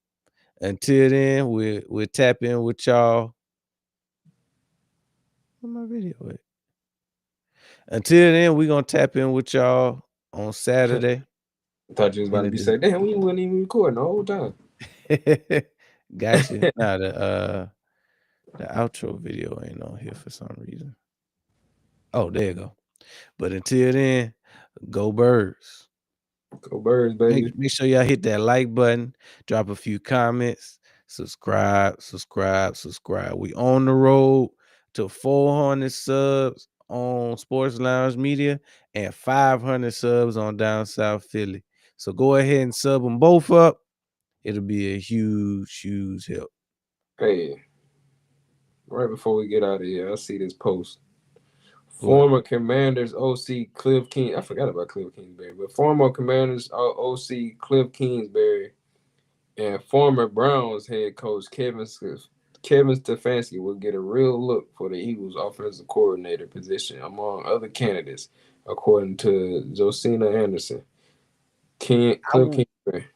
until then, we'll tap in with y'all. Where my video at? Until then, we're gonna tap in with y'all on Saturday. thought you was about to be saying, damn, we wasn't even recording the whole time. Gotcha. Now the outro video ain't on here for some reason. Oh, there you go. But until then, go Birds. Go Birds, baby. Make sure y'all hit that like button, drop a few comments, subscribe. We on the road to 400 subs on Sports Lounge Media and 500 subs on Down South Philly. So go ahead and sub them both up. It'll be a huge help. Hey, right before we get out of here, I see this post. What? Former Commanders OC Cliff King. I forgot about Cliff Kingsbury, but former Commanders OC Cliff Kingsbury and former Browns head coach Kevin Stefanski will get a real look for the Eagles' offensive coordinator position among other candidates, according to Josina Anderson. Cliff Kingsbury.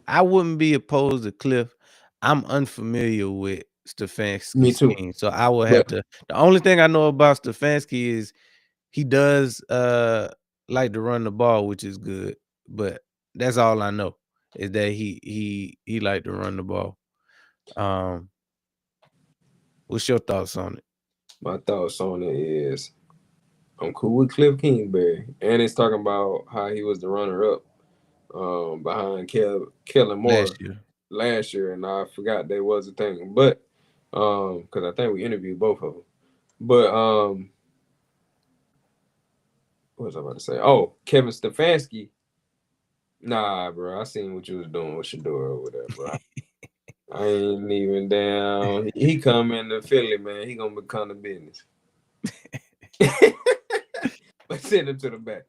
I wouldn't be opposed to Cliff. I'm unfamiliar with Me Stefanski's too. scheme, so I would have But to. The only thing I know about Stefanski is he does like to run the ball, which is good. But that's all I know is that he like to run the ball. What's your thoughts on it? my thoughts on it is I'm cool with Cliff Kingsbury, and it's talking about how he was the runner-up behind Kellen Moore Last year. last year, and I forgot there was a thing. But Because I think we interviewed both of them. But what was I about to say? Oh, Kevin Stefanski. Nah, bro. I seen what you was doing with Shador over there, bro. I ain't even down. He come into Philly, man. He gonna become the business. But send him to the back.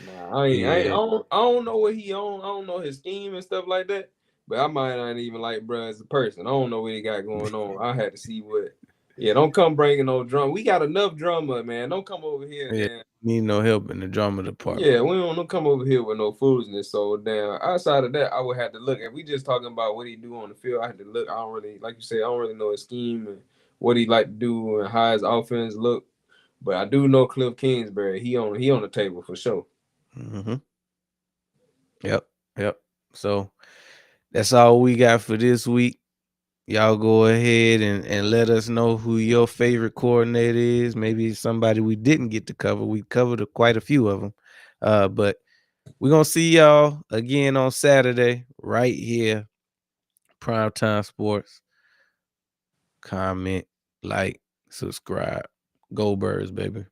Nah, Yeah. I don't know what he on. I don't know his scheme and stuff like that. But I might not even like bro as a person. I don't know what he got going on. I had to see what. Yeah, don't come bringing no drum. We got enough drama, man. Don't come over here, Yeah. damn. Need no help in the drama department. Yeah, we don't come over here with no foolishness. So damn. Outside of that, I would have to look. If we just talking about what he do on the field, I had to look. I don't really, like you said, I don't really know his scheme and what he like to do and how his offense look. But I do know Cliff Kingsbury. He on the table for sure. Mm-hmm. Yep. So that's all we got for this week. Y'all go ahead and let us know who your favorite coordinator is. Maybe somebody we didn't get to cover. We covered quite a few of them. But we're going to see y'all again on Saturday right here. Primetime Sports. Comment, like, subscribe. Go Birds, baby.